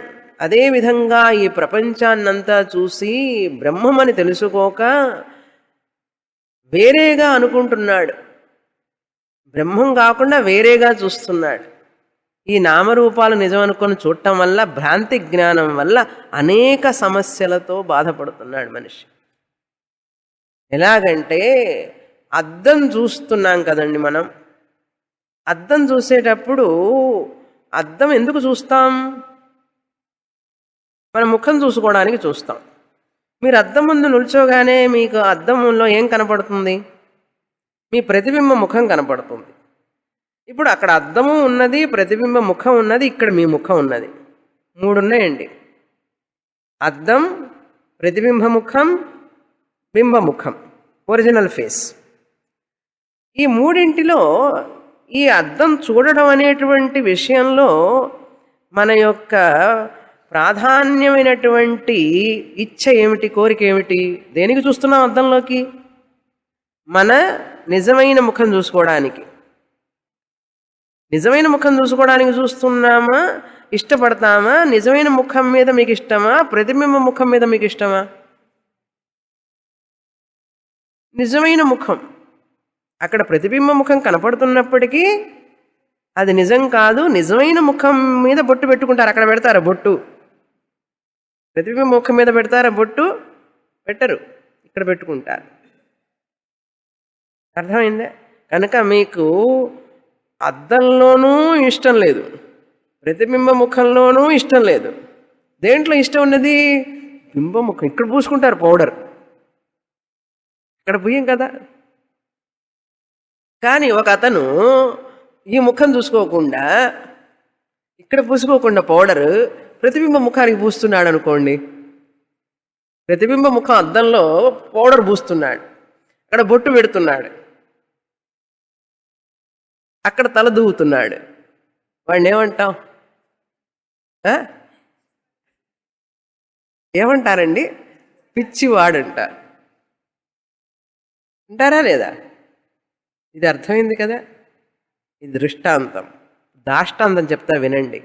అదేవిధంగా ఈ ప్రపంచాన్నంతా చూసి బ్రహ్మమని తెలుసుకోక వేరేగా అనుకుంటున్నాడు. బ్రహ్మం కాకుండా వేరేగా చూస్తున్నాడు. ఈ నామరూపాలు నిజం అనుకొని చూడటం వల్ల, భ్రాంతి జ్ఞానం వల్ల అనేక సమస్యలతో బాధపడుతున్నాడు మనిషి. ఎలాగంటే అద్దం చూస్తున్నాం కదండి మనం. అద్దం చూసేటప్పుడు అద్దం ఎందుకు చూస్తాం? మన ముఖం చూసుకోవడానికి చూస్తాం. మీరు అద్దం ముందు నిల్చోగానే మీకు అద్దంలో ఏం కనపడుతుంది? మీ ప్రతిబింబ ముఖం కనపడుతుంది. ఇప్పుడు అక్కడ అద్దము ఉన్నది, ప్రతిబింబ ముఖం ఉన్నది, ఇక్కడ మీ ముఖం ఉన్నది. 3 ఉన్నాయండి. అద్దం, ప్రతిబింబ ముఖం, బింబముఖం, ఒరిజినల్ ఫేస్. ఈ మూడింటిలో ఈ అద్దం చూడడం అనేటువంటి విషయంలో మన యొక్క ప్రాధాన్యమైనటువంటి ఇచ్ఛ ఏమిటి, కోరిక ఏమిటి? దేనికి చూస్తున్నాం అద్దంలోకి? మన నిజమైన ముఖం చూసుకోవడానికి. నిజమైన ముఖం చూసుకోవడానికి చూస్తున్నామా? ఇష్టపడతామా? నిజమైన ముఖం మీద మీకు ఇష్టమా? ప్రతిబింబ ముఖం మీద మీకు ఇష్టమా? నిజమైన ముఖం. అక్కడ ప్రతిబింబ ముఖం కనపడుతున్నప్పటికీ అది నిజం కాదు. నిజమైన ముఖం మీద బొట్టు పెట్టుకుంటారు. అక్కడ పెడతారా బొట్టు? ప్రతిబింబ ముఖం మీద పెడతారా బొట్టు? పెట్టరు. ఇక్కడ పెట్టుకుంటారు. అర్థమైందా? కనుక మీకు అద్దంలోనూ ఇష్టం లేదు, ప్రతిబింబ ముఖంలోనూ ఇష్టం లేదు. దేంట్లో ఇష్టం ఉన్నది? బింబముఖం. ఇక్కడ పూసుకుంటారు పౌడర్, ఇక్కడ పూయం కదా. కానీ ఒక అతను ఈ ముఖం చూసుకోకుండా, ఇక్కడ పూసుకోకుండా పౌడర్ ప్రతిబింబ ముఖానికి పూస్తున్నాడు అనుకోండి. ప్రతిబింబ ముఖం అద్దంలో పౌడర్ పూస్తున్నాడు, అక్కడ బొట్టు పెడుతున్నాడు, అక్కడ తల దూవుతున్నాడు. వాడిని ఏమంటాం? ఏమంటారండి? పిచ్చివాడంటారు. అంటారా లేదా? ఇది అర్థమైంది కదా. ఇది దృష్టాంతం. దాష్టాంతం చెప్తా వినండి.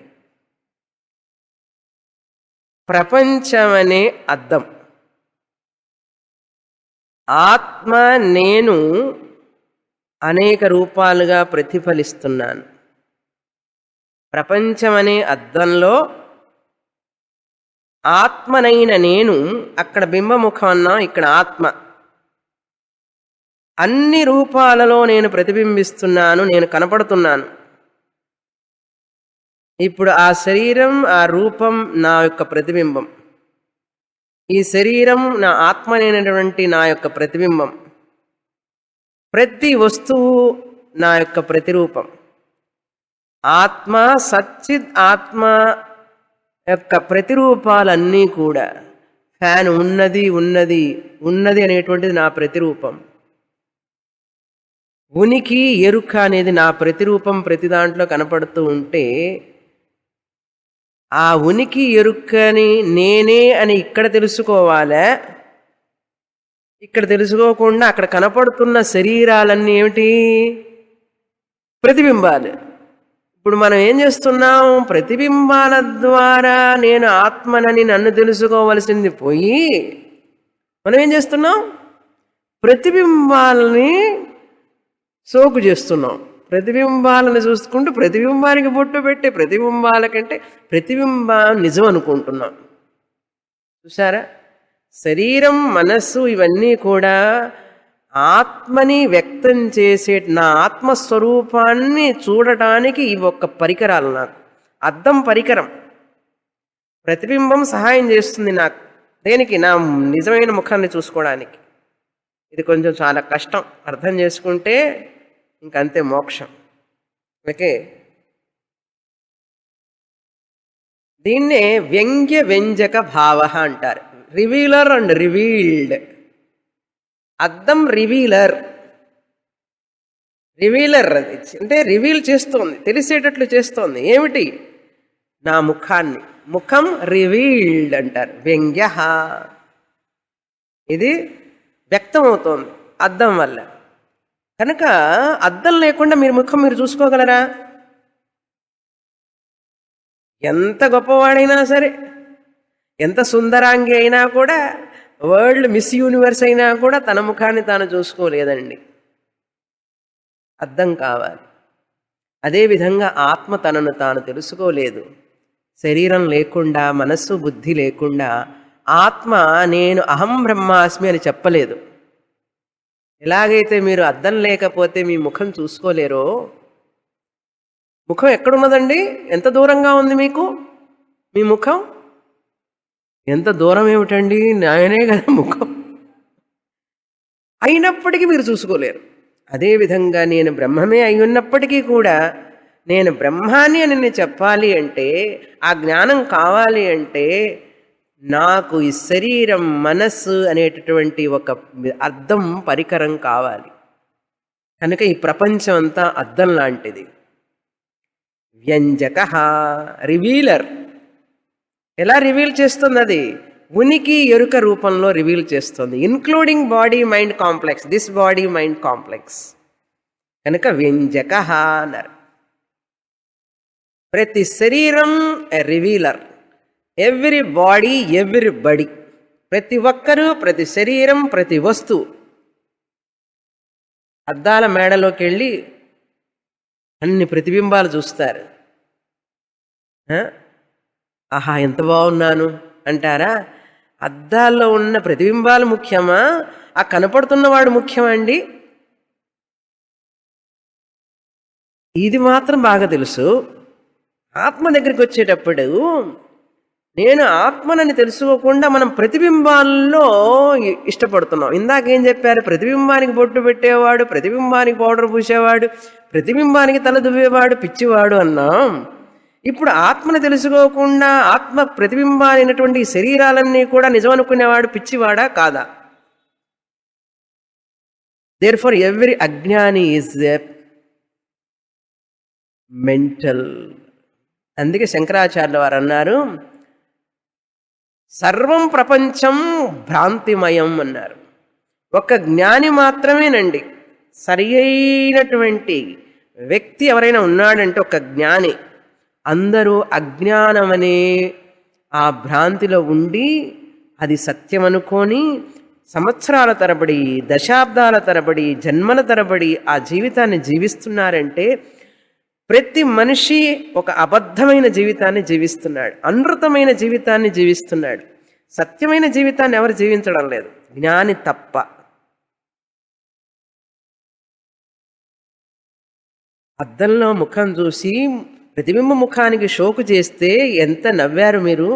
ప్రపంచమనే అద్దం, ఆత్మ నేను అనేక రూపాలుగా ప్రతిఫలిస్తున్నాను. ప్రపంచమనే అద్దంలో ఆత్మనైన నేను, అక్కడ బింబముఖం అన్నా, ఇక్కడ ఆత్మ, అన్ని రూపాలలో నేను ప్రతిబింబిస్తున్నాను, నేను కనపడుతున్నాను. ఇప్పుడు ఆ శరీరం, ఆ రూపం నా యొక్క ప్రతిబింబం. ఈ శరీరం నా ఆత్మనైనటువంటి నా యొక్క ప్రతిబింబం. ప్రతి వస్తువు నా యొక్క ప్రతిరూపం. ఆత్మ, సచ్చిద్ ఆత్మ యొక్క ప్రతిరూపాలన్నీ కూడా, ఫ్యాన్ ఉన్నది ఉన్నది ఉన్నది అనేటువంటిది నా ప్రతిరూపం. ఉనికి, ఎరుక అనేది నా ప్రతిరూపం. ప్రతి దాంట్లో కనపడుతూ ఉంటే ఆ ఉనికి ఎరుకని నేనే అని ఇక్కడ తెలుసుకోవాలా? ఇక్కడ తెలుసుకోకుండా అక్కడ కనపడుతున్న శరీరాలన్నీ ఏమిటి? ప్రతిబింబాలు. ఇప్పుడు మనం ఏం చేస్తున్నాం? ప్రతిబింబాల ద్వారా నేను ఆత్మనని నన్ను తెలుసుకోవలసింది పోయి మనం ఏం చేస్తున్నాం? ప్రతిబింబాలని సోకు చేస్తున్నాం. ప్రతిబింబాలను చూసుకుంటూ ప్రతిబింబానికి బొట్టు పెట్టి ప్రతిబింబాల కంటే ప్రతిబింబం నిజం అనుకుంటున్నాం. చూసారా? శరీరం, మనస్సు ఇవన్నీ కూడా ఆత్మని వ్యక్తం చేసే, నా ఆత్మస్వరూపాన్ని చూడటానికి ఇవి ఒక్క పరికరాలు. నాకు అద్దం పరికరం, ప్రతిబింబం సహాయం చేస్తుంది నాకు. దేనికి? నా నిజమైన ముఖాన్ని చూసుకోవడానికి. ఇది కొంచెం చాలా కష్టం. అర్థం చేసుకుంటే ఇంకంతే మోక్షం. ఓకే. దీన్నే వ్యంగ్య వ్యంజక భావ అంటారు. Revealer and revealed. అద్దం రివీలర్. రివీలర్ అది అంటే రివీల్ చేస్తోంది, తెలిసేటట్లు చేస్తోంది. ఏమిటి? నా ముఖాన్ని. ముఖం రివీల్డ్ అంటారు. వ్యంగ్య, ఇది వ్యక్తమవుతోంది అద్దం వల్ల. కనుక అద్దం లేకుండా మీరు ముఖం మీరు చూసుకోగలరా? ఎంత గొప్పవాడైనా సరే, ఎంత సుందరాంగి అయినా కూడా, వరల్డ్ మిస్ యూనివర్స్ అయినా కూడా తన ముఖాన్ని తాను చూసుకోలేదండి. అద్దం కావాలి. అదేవిధంగా ఆత్మ తనను తాను తెలుసుకోలేదు. శరీరం లేకుండా, మనస్సు బుద్ధి లేకుండా ఆత్మ నేను అహం బ్రహ్మాస్మి అని చెప్పలేదు. ఎలాగైతే మీరు అద్దం లేకపోతే మీ ముఖం చూసుకోలేరో, ముఖం ఎక్కడున్నదండి? ఎంత దూరంగా ఉంది మీకు మీ ముఖం? ఎంత దూరం ఏమిటండి, నాయనే కదా ముఖం. అయినప్పటికీ మీరు చూసుకోలేరు. అదేవిధంగా నేను బ్రహ్మమే అయి ఉన్నప్పటికీ కూడా నేను బ్రహ్మాన్ని అని నేను చెప్పాలి అంటే, ఆ జ్ఞానం కావాలి అంటే నాకు ఈ శరీరం మనస్సు అనేటటువంటి ఒక అద్దం పరికరం కావాలి. కనుక ఈ ప్రపంచం అంతా అద్దం లాంటిది. వ్యంజక, రివీలర్. ఎలా రివీల్ చేస్తుంది? అది ఉనికి ఎరుక రూపంలో రివీల్ చేస్తుంది, including body mind complex, this body mind complex. కనుక వ్యంజక అన్నారు. ప్రతి శరీరం ఎ రివీలర్, ఎవ్రీ బాడీ ఎవ్రీ బడి. ప్రతి ఒక్కరూ, ప్రతి శరీరం, ప్రతి వస్తువు. అద్దాల మేడలోకి వెళ్ళి అన్ని ప్రతిబింబాలు చూస్తారు. ఆహా ఎంత బాగున్నాను అంటారా? అద్దాల్లో ఉన్న ప్రతిబింబాలు ముఖ్యమా, ఆ కనపడుతున్నవాడు ముఖ్యమా అండి? ఇది మాత్రం బాగా తెలుసు. ఆత్మ దగ్గరికి వచ్చేటప్పుడు నేను ఆత్మనని తెలుసుకోకుండా మనం ప్రతిబింబాల్లో ఇష్టపడుతున్నాం. ఇందాకేం చెప్పారు? ప్రతిబింబానికి బొట్టు పెట్టేవాడు, ప్రతిబింబానికి పౌడర్ పూసేవాడు, ప్రతిబింబానికి తల దువ్వేవాడు పిచ్చివాడు అన్నాం. ఇప్పుడు ఆత్మను తెలుసుకోకుండా ఆత్మ ప్రతిబింబాలైనటువంటి శరీరాలన్నీ కూడా నిజం అనుకునేవాడు పిచ్చివాడా కాదా? దేర్ఫోర్ ఎవ్రీ అజ్ఞాని ఈజ్ మెంటల్. అందుకే శంకరాచార్యుల వారు అన్నారు, సర్వం ప్రపంచం భ్రాంతిమయం అన్నారు. ఒక జ్ఞాని మాత్రమేనండి సరి అయినటువంటి వ్యక్తి ఎవరైనా ఉన్నాడంటే ఒక జ్ఞాని. అందరూ అజ్ఞానమనే ఆ భ్రాంతిలో ఉండి అది సత్యం అనుకొని సంవత్సరాల తరబడి, దశాబ్దాల తరబడి, జన్మల తరబడి ఆ జీవితాన్ని జీవిస్తున్నారంటే ప్రతి మనిషి ఒక అబద్ధమైన జీవితాన్ని జీవిస్తున్నాడు, అనృతమైన జీవితాన్ని జీవిస్తున్నాడు. సత్యమైన జీవితాన్ని ఎవరు జీవించడం లేదు, జ్ఞాని తప్ప. అద్దంలో ముఖం చూసి ప్రతిబింబ ముఖానికి షోకు చేస్తే ఎంత నవ్వారు మీరు.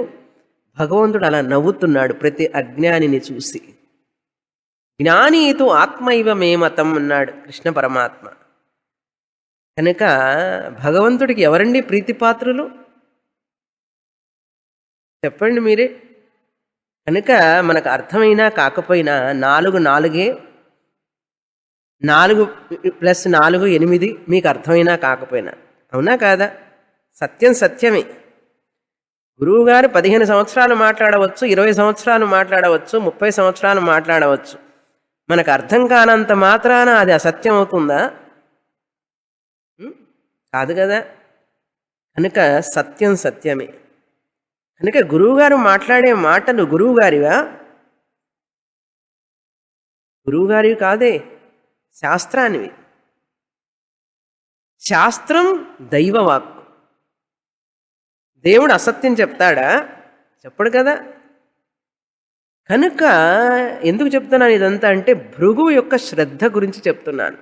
భగవంతుడు అలా నవ్వుతున్నాడు ప్రతి అజ్ఞానిని చూసి. జ్ఞానీతు ఆత్మైవ మే మతం అన్నాడు కృష్ణ పరమాత్మ. కనుక భగవంతుడికి ఎవరండి ప్రీతిపాత్రులు చెప్పండి మీరే. కనుక మనకు అర్థమైనా కాకపోయినా 4 4 + 4 8 మీకు అర్థమైనా కాకపోయినా, అవునా కాదా? సత్యం సత్యమే. గురువుగారు 15 సంవత్సరాలు మాట్లాడవచ్చు, 20 సంవత్సరాలు మాట్లాడవచ్చు, 30 సంవత్సరాలు మాట్లాడవచ్చు. మనకు అర్థం కానంత మాత్రాన అది అసత్యం అవుతుందా? కాదు కదా. కనుక సత్యం సత్యమే. కనుక గురువుగారు మాట్లాడే మాటలు గురువుగారివా? గురువుగారివి కాదే, శాస్త్రానివి. శాస్త్రం దైవవాక్కు. దేవుడు అసత్యం చెప్తాడా? చెప్పడు కదా. కనుక ఎందుకు చెప్తున్నాను ఇదంతా అంటే భృగువు యొక్క శ్రద్ధ గురించి చెప్తున్నాను.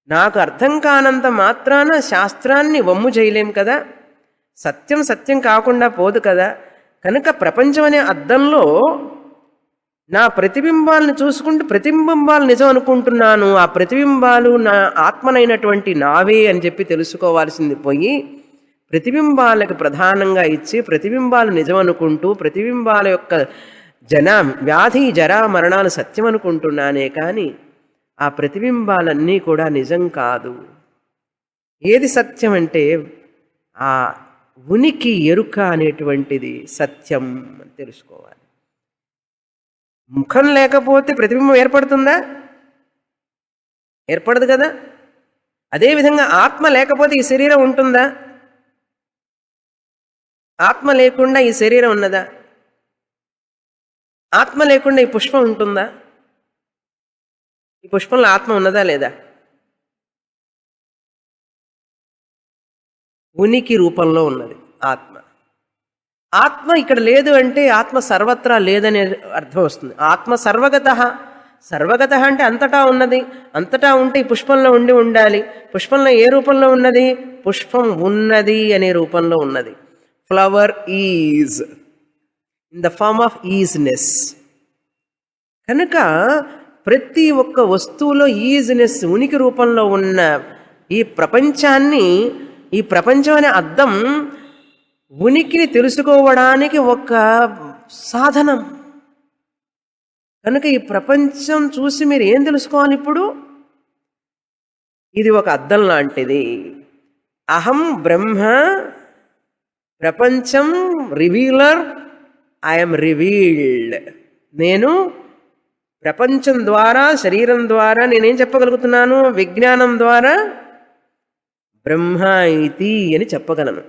నాకు అర్థం కానంత మాత్రాన శాస్త్రాన్ని వమ్ము చేయలేం కదా. సత్యం సత్యం కాకుండా పోదు కదా. కనుక ప్రపంచం అనే అద్దంలో నా ప్రతిబింబాలను చూసుకుంటూ ప్రతిబింబాలు నిజం అనుకుంటున్నాను. ఆ ప్రతిబింబాలు నా ఆత్మనైనటువంటి నావే అని చెప్పి తెలుసుకోవాల్సింది పోయి ప్రతిబింబాలకు ప్రధానంగా ఇచ్చి ప్రతిబింబాలు నిజం అనుకుంటూ ప్రతిబింబాల యొక్క వ్యాధి జరా మరణాలు సత్యం అనుకుంటున్నానే కానీ ఆ ప్రతిబింబాలన్నీ కూడా నిజం కాదు. ఏది సత్యం అంటే ఆ ఉనికి ఎరుక అనేటువంటిది సత్యం అని తెలుసుకోవాలి. ముఖం లేకపోతే ప్రతిబింబం ఏర్పడుతుందా? ఏర్పడదు కదా. అదేవిధంగా ఆత్మ లేకపోతే ఈ శరీరం ఉంటుందా? ఆత్మ లేకుండా ఈ శరీరం ఉన్నదా? ఆత్మ లేకుండా ఈ పుష్పం ఉంటుందా? ఈ పుష్పంలో ఆత్మ ఉన్నదా లేదా? ఉనికి రూపంలో ఉన్నది ఆత్మ. ఆత్మ ఇక్కడ లేదు అంటే ఆత్మ సర్వత్రా లేదనే అర్థం వస్తుంది. ఆత్మ సర్వగతః. సర్వగతః అంటే అంతటా ఉన్నది. అంతటా ఉంటే ఈ పుష్పంలో ఉండాలి. పుష్పంలో ఏ రూపంలో ఉన్నది? పుష్పం ఉన్నది అనే రూపంలో ఉన్నది. Flower is in the form of easiness. కనుక ప్రతి ఒక్క వస్తువులో ఈజ్నెస్ ఉనికి రూపంలో ఉన్న ఈ ప్రపంచాన్ని, ఈ ప్రపంచం అనే అద్దం ఉనికిని తెలుసుకోవడానికి ఒక సాధనం. కనుక ఈ ప్రపంచం చూసి మీరు ఏం తెలుసుకోవాలి? ఇప్పుడు ఇది ఒక అద్దం లాంటిది. అహం బ్రహ్మ, ప్రపంచం రివీలర్, ఐఎమ్ రివీల్డ్. నేను ప్రపంచం ద్వారా, శరీరం ద్వారా నేనేం చెప్పగలుగుతున్నాను? విజ్ఞానం ద్వారా బ్రహ్మ ఇతి అని చెప్పగలను.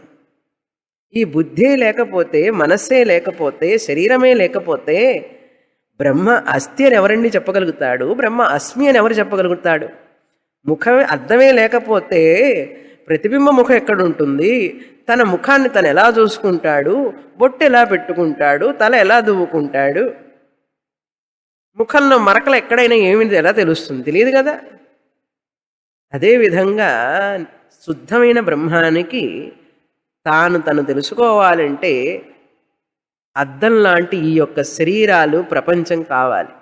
ఈ బుద్ధి లేకపోతే, మనస్సే లేకపోతే, శరీరమే లేకపోతే బ్రహ్మ అస్తి అని ఎవరండి చెప్పగలుగుతాడు? బ్రహ్మ అస్మి అని ఎవరు చెప్పగలుగుతాడు? ముఖమే అర్థమే లేకపోతే ప్రతిబింబ ముఖం ఎక్కడుంటుంది? తన ముఖాన్ని తను ఎలా చూసుకుంటాడు? బొట్టు ఎలా పెట్టుకుంటాడు? తల ఎలా దువ్వుకుంటాడు? ముఖంలో మరకలు ఎక్కడైనా ఏమిటి ఎలా తెలుస్తుంది? తెలియదు కదా. అదేవిధంగా శుద్ధమైన బ్రహ్మానికి తను తెలుసుకోవాలంటే అద్దం లాంటి ఈ యొక్క శరీరాలు, ప్రపంచం కావాలి.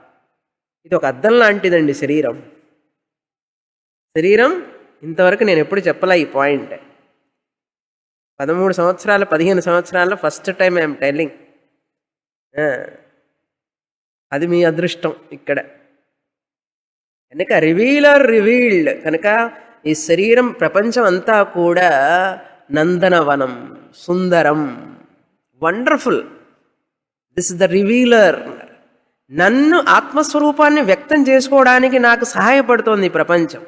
ఇది ఒక అద్దం లాంటిదండి శరీరం. శరీరం ఇంతవరకు నేను ఎప్పుడు చెప్పలే ఈ పాయింట్. 13 సంవత్సరాలు 15 సంవత్సరాల్లో ఫస్ట్ టైం ఐఎమ్ టెల్లింగ్. అది మీ అదృష్టం ఇక్కడ. కనుక రివీల్డ్ కనుక ఈ శరీరం, ప్రపంచం అంతా కూడా నందనవనం, సుందరం, wonderful. This is the revealer. నన్ను ఆత్మస్వరూపాన్ని వ్యక్తం చేసుకోవడానికి నాకు సహాయపడుతోంది ఈ ప్రపంచం.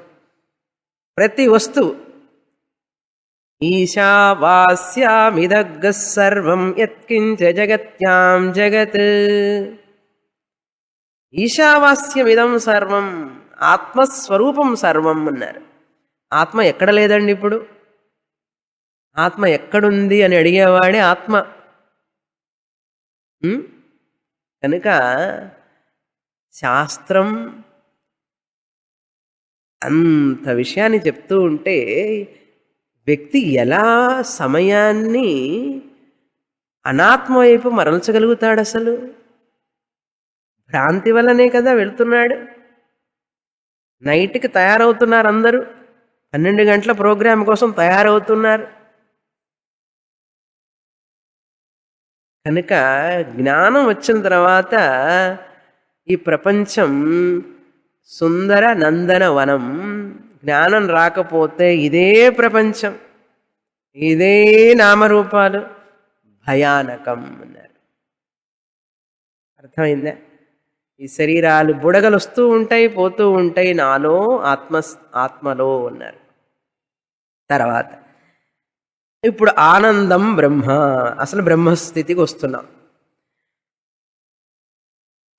ప్రతి వస్తువు ఈశావాస్యామిదగ్గ సర్వం యత్కించ జగత్యాం జగత్. ఈశావాస్యమిదం సర్వం, ఆత్మస్వరూపం సర్వం అన్నారు. ఆత్మ ఎక్కడ లేదండి ఇప్పుడు? ఆత్మ ఎక్కడుంది అని అడిగేవాడే ఆత్మ. కనుక శాస్త్రం అంత విషయాన్ని చెప్తూ ఉంటే వ్యక్తి ఎలా సమయాన్ని అనాత్మ వైపు మరల్చగలుగుతాడు? అసలు భ్రాంతి వల్లనే కదా వెళ్తున్నాడు. నైట్కి తయారవుతున్నారు అందరూ, 12 గంటల ప్రోగ్రాం కోసం తయారవుతున్నారు. కనుక జ్ఞానం వచ్చిన తర్వాత ఈ ప్రపంచం సుందర నందన వనం. జ్ఞానం రాకపోతే ఇదే ప్రపంచం, ఇదే నామరూపాలు భయానకం అన్నారు. అర్థమైందా? ఈ శరీరాలు బుడగలు వస్తూ ఉంటాయి, పోతూ ఉంటాయి. నాలో ఆత్మలో అన్నారు. తర్వాత ఇప్పుడు ఆనందం బ్రహ్మ, అసలు బ్రహ్మస్థితికి వస్తున్నాం.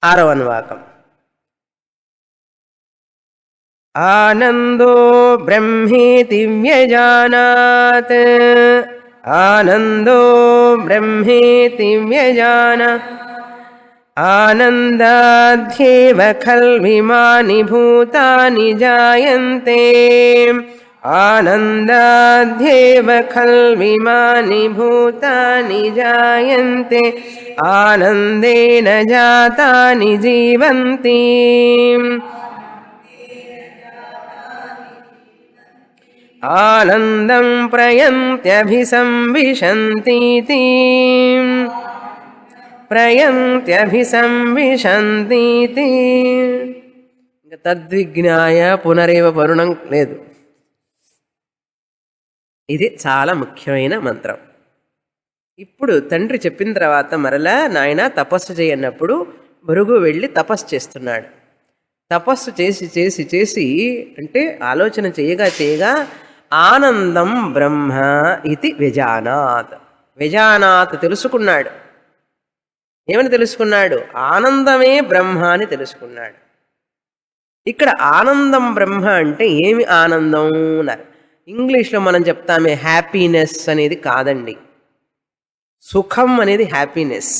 6వ అనువాకం. ఆనందో బ్రహ్మేతి వ్యజానాత్, ఆనందో బ్రహ్మేతి వ్యజానాత్, ఆనందాధ్యేవ ఖల్విమాని భూతాని జాయంతే, ఆనందాధ్యేవ ఖల్విమాని భూతాని జాయంతే, ఆనందేన జాతాని జీవంతి. ఆనందం ప్రయంత్యభిసంవిశంతీతి. ప్రయంత్యభిసంవిశంతీతి. ఇంకా తద్విజ్ఞాయ పునరేవ పరుణం లేదు. ఇది చాలా ముఖ్యమైన మంత్రం. ఇప్పుడు తండ్రి చెప్పిన తర్వాత మరలా నాయన తపస్సు చేయన్నప్పుడు భృగు వెళ్ళి తపస్సు చేస్తున్నాడు. తపస్సు చేసి చేసి చేసి అంటే ఆలోచన చేయగా చేయగా ఆనందం బ్రహ్మ ఇది వ్యజానాత్. వ్యజానాత్ తెలుసుకున్నాడు. ఏమని తెలుసుకున్నాడు? ఆనందమే బ్రహ్మ అని తెలుసుకున్నాడు. ఇక్కడ ఆనందం బ్రహ్మ అంటే ఏమి ఆనందం అన్నారు. ఇంగ్లీష్లో మనం చెప్తామే హ్యాపీనెస్ అనేది కాదండి. సుఖం అనేది హ్యాపీనెస్.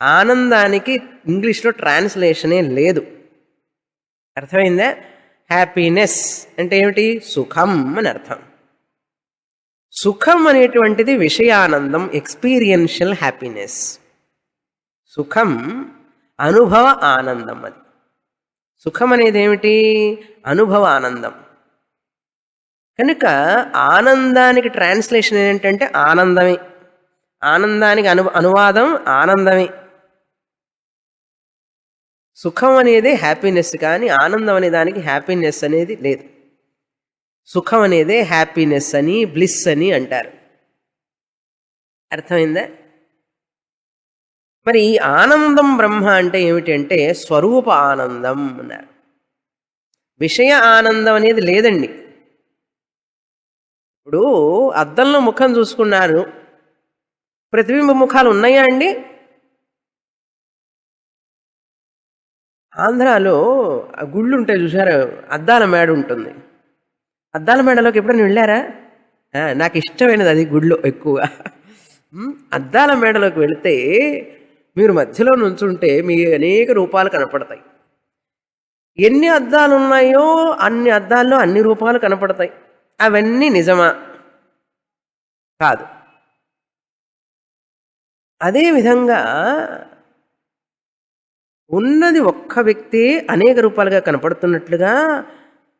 ఆనందానికి ఇంగ్లీష్లో ట్రాన్స్లేషనే లేదు. అర్థమైందా? హ్యాపీనెస్ అంటే ఏమిటి? సుఖం అని అర్థం. సుఖం అనేటువంటిది విషయానందం, ఎక్స్పీరియన్షియల్ హ్యాపీనెస్. సుఖం అనుభవ ఆనందం. అది సుఖం అనేది ఏమిటి? అనుభవ ఆనందం. కనుక ఆనందానికి ట్రాన్స్లేషన్ ఏంటంటే ఆనందమే. ఆనందానికి అనువాదం ఆనందమే. సుఖం అనేది హ్యాపీనెస్, కానీ ఆనందం అనే దానికి హ్యాపీనెస్ అనేది లేదు. సుఖం అనేదే హ్యాపీనెస్ అని, బ్లిస్ అని అంటారు. అర్థమైందా? మరి ఈ ఆనందం బ్రహ్మ అంటే ఏమిటంటే స్వరూప ఆనందం అన్నారు. విషయ ఆనందం అనేది లేదండి. ఇప్పుడు అద్దంలో ముఖం చూసుకున్నారు, ప్రతిబింబ ముఖాలు ఉన్నాయా అండి? ఆంధ్రాలో గుళ్ళు ఉంటాయి చూసారా, అద్దాల మేడ ఉంటుంది. అద్దాల మేడలోకి ఎప్పుడైనా వెళ్ళారా? నాకు ఇష్టమైనది అది గుళ్ళో ఎక్కువగా. అద్దాల మేడలోకి వెళితే మీరు మధ్యలో నుంచుంటే మీ అనేక రూపాలు కనపడతాయి. ఎన్ని అద్దాలు ఉన్నాయో అన్ని అద్దాల్లో అన్ని రూపాలు కనపడతాయి. అవన్నీ నిజమా? కాదు. అదేవిధంగా ఉన్నది ఒక్క వ్యక్తి అనేక రూపాలుగా కనపడుతున్నట్లుగా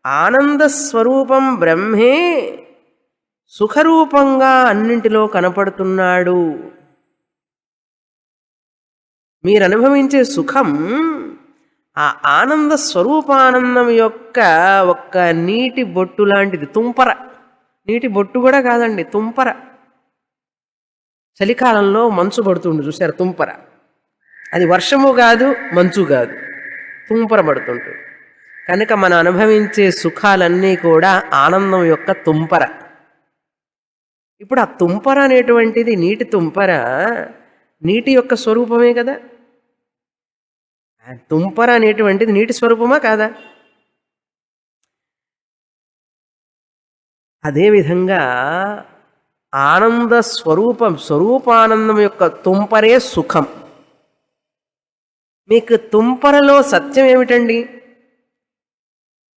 ఆనంద స్వరూపం బ్రహ్మే సుఖరూపంగా అన్నింటిలో కనపడుతున్నాడు. మీరు అనుభవించే సుఖం ఆ ఆనంద స్వరూపానందం యొక్క ఒక్క నీటి బొట్టు లాంటిది. తుంపర. నీటి బొట్టు కూడా కాదండి, తుంపర. చలికాలంలో మంచు పడుతుండు చూసారు, తుంపర. అది వర్షము కాదు, మంచు కాదు, తుంపర పడుతుంటుంది. కనుక మనం అనుభవించే సుఖాలన్నీ కూడా ఆనందం యొక్క తుంపర. ఇప్పుడు ఆ తుంపర అనేటువంటిది, నీటి తుంపర నీటి యొక్క స్వరూపమే కదా. తుంపర అనేటువంటిది నీటి స్వరూపమా కాదా? అదేవిధంగా ఆనంద స్వరూపం, స్వరూపానందం యొక్క తుంపరే సుఖం. మీకు తుంపరలో సత్యం ఏమిటండి?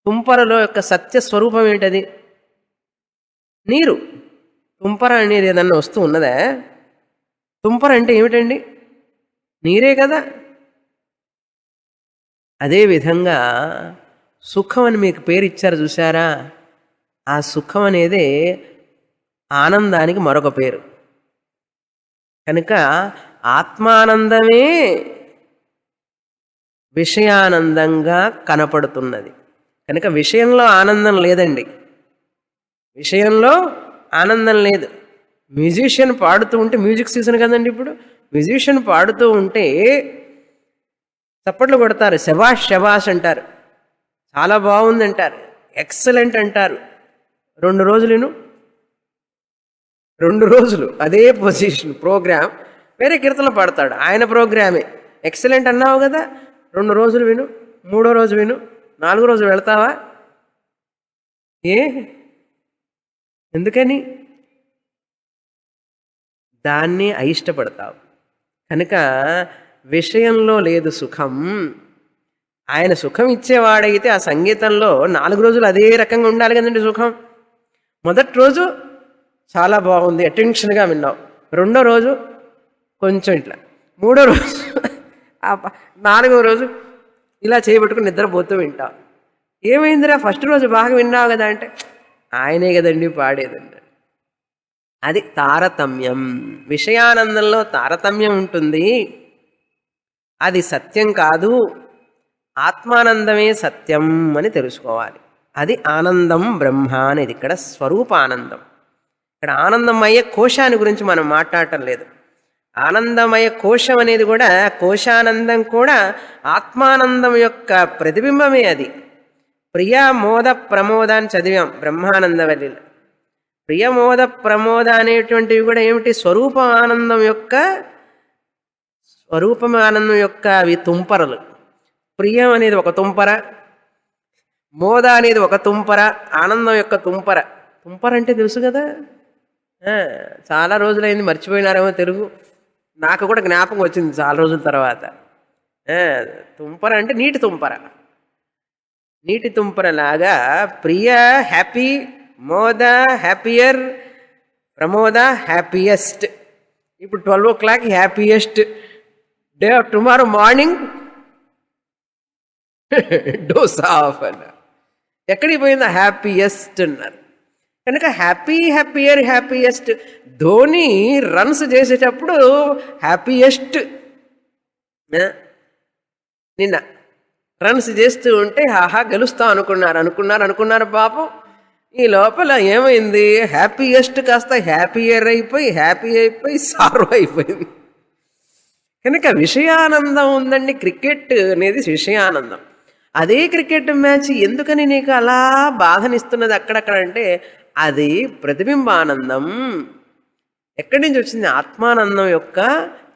తుంపరలో యొక్క సత్య స్వరూపం ఏంటది? నీరు. తుంపర అనేది ఏదన్నా వస్తువు ఉన్నదా? తుంపర అంటే ఏమిటండి? నీరే కదా. అదేవిధంగా సుఖం అని మీకు పేరు ఇచ్చారు చూసారా, ఆ సుఖం అనేదే ఆనందానికి మరొక పేరు. కనుక ఆత్మానందమే విషయానందంగా కనపడుతున్నది. కనుక విషయంలో ఆనందం లేదండి. విషయంలో ఆనందం లేదు. మ్యూజిషియన్ పాడుతూ ఉంటే, మ్యూజిక్ సీజన్ కదండి ఇప్పుడు, మ్యూజిషియన్ పాడుతూ ఉంటే చప్పట్లు కొడతారు, శబాష్ శబాష్ అంటారు, చాలా బాగుంది అంటారు, ఎక్సలెంట్ అంటారు. 2 రోజులు 2 రోజులు అదే పొజిషన్ ప్రోగ్రామ్, వేరే కీర్తనలు పాడతాడు, ఆయన ప్రోగ్రామే. ఎక్సలెంట్ అన్నావు కదా, 2 రోజులు విను, 3వ రోజు విను, 4వ రోజు వెళ్తావా? ఎందుకని? దాన్ని అయిష్టపడతావు. కనుక విషయంలో లేదు సుఖం. ఆయన సుఖం ఇచ్చేవాడైతే ఆ సంగీతంలో 4 రోజులు అదే రకంగా ఉండాలి కదండి సుఖం. మొదటి రోజు చాలా బాగుంది, అటెన్షన్గా విన్నావు, 2వ రోజు కొంచెం ఇట్లా, 3వ రోజు 4వ రోజు ఇలా చేయబెట్టుకుని నిద్రపోతూ వింటావు. ఏమైందిరా, ఫస్ట్ రోజు బాగా విన్నావు కదా అంటే, ఆయనే కదండి పాడేదండి. అది తారతమ్యం. విషయానందంలో తారతమ్యం ఉంటుంది, అది సత్యం కాదు, ఆత్మానందమే సత్యం అని తెలుసుకోవాలి. అది ఆనందం బ్రహ్మ అనేది ఇక్కడ స్వరూపానందం. ఇక్కడ ఆనందమయ కోశాన్ని గురించి మనం మాట్లాడటం లేదు. ఆనందమయ కోశం అనేది కూడా, కోశానందం కూడా ఆత్మానందం యొక్క ప్రతిబింబమే. అది ప్రియ మోద ప్రమోద అని చదివాం బ్రహ్మానందవల్లిలో. ప్రియమోద ప్రమోద అనేటువంటివి కూడా ఏమిటి? స్వరూపానందం యొక్క అవి తుంపరలు. ప్రియం అనేది ఒక తుంపర, మోద అనేది ఒక తుంపర, ఆనందం యొక్క తుంపర. తుంపర అంటే తెలుసు కదా, చాలా రోజులైంది, మర్చిపోయినారేమో తెలుగు. నాకు కూడా జ్ఞాపకం వచ్చింది చాలా రోజుల తర్వాత. తుంపర అంటే నీటి తుంపర. నీటి తుంపరలాగా ప్రియ హ్యాపీ, మోద హ్యాపియర్, ప్రమోద హ్యాపీయెస్ట్. ఇప్పుడు 12 o'clock happiest day of tomorrow morning dose of అన్నారు. ఎక్కడికి పోయిందా? హ్యాపీయెస్ట్ అన్నారు. కనుక happy, happier, happiest. Dhoni runs చేసేటప్పుడు హ్యాపీయెస్ట్. నిన్న రన్స్ చేస్తూ ఉంటే ఆహా గెలుస్తాం అనుకున్నారు పాపం. ఈ లోపల ఏమైంది? హ్యాపీయెస్ట్ కాస్త హ్యాపీయర్ అయిపోయి, హ్యాపీ అయిపోయి సార్వ్ అయిపోయింది. కనుక విషయానందం ఉందండి. క్రికెట్ అనేది విషయానందం. అదే క్రికెట్ మ్యాచ్ ఎందుకని నీకు అలా బాధనిస్తున్నది అక్కడక్కడ అంటే అది ప్రతిబింబానందం. ఎక్కడి నుంచి వచ్చింది? ఆత్మానందం యొక్క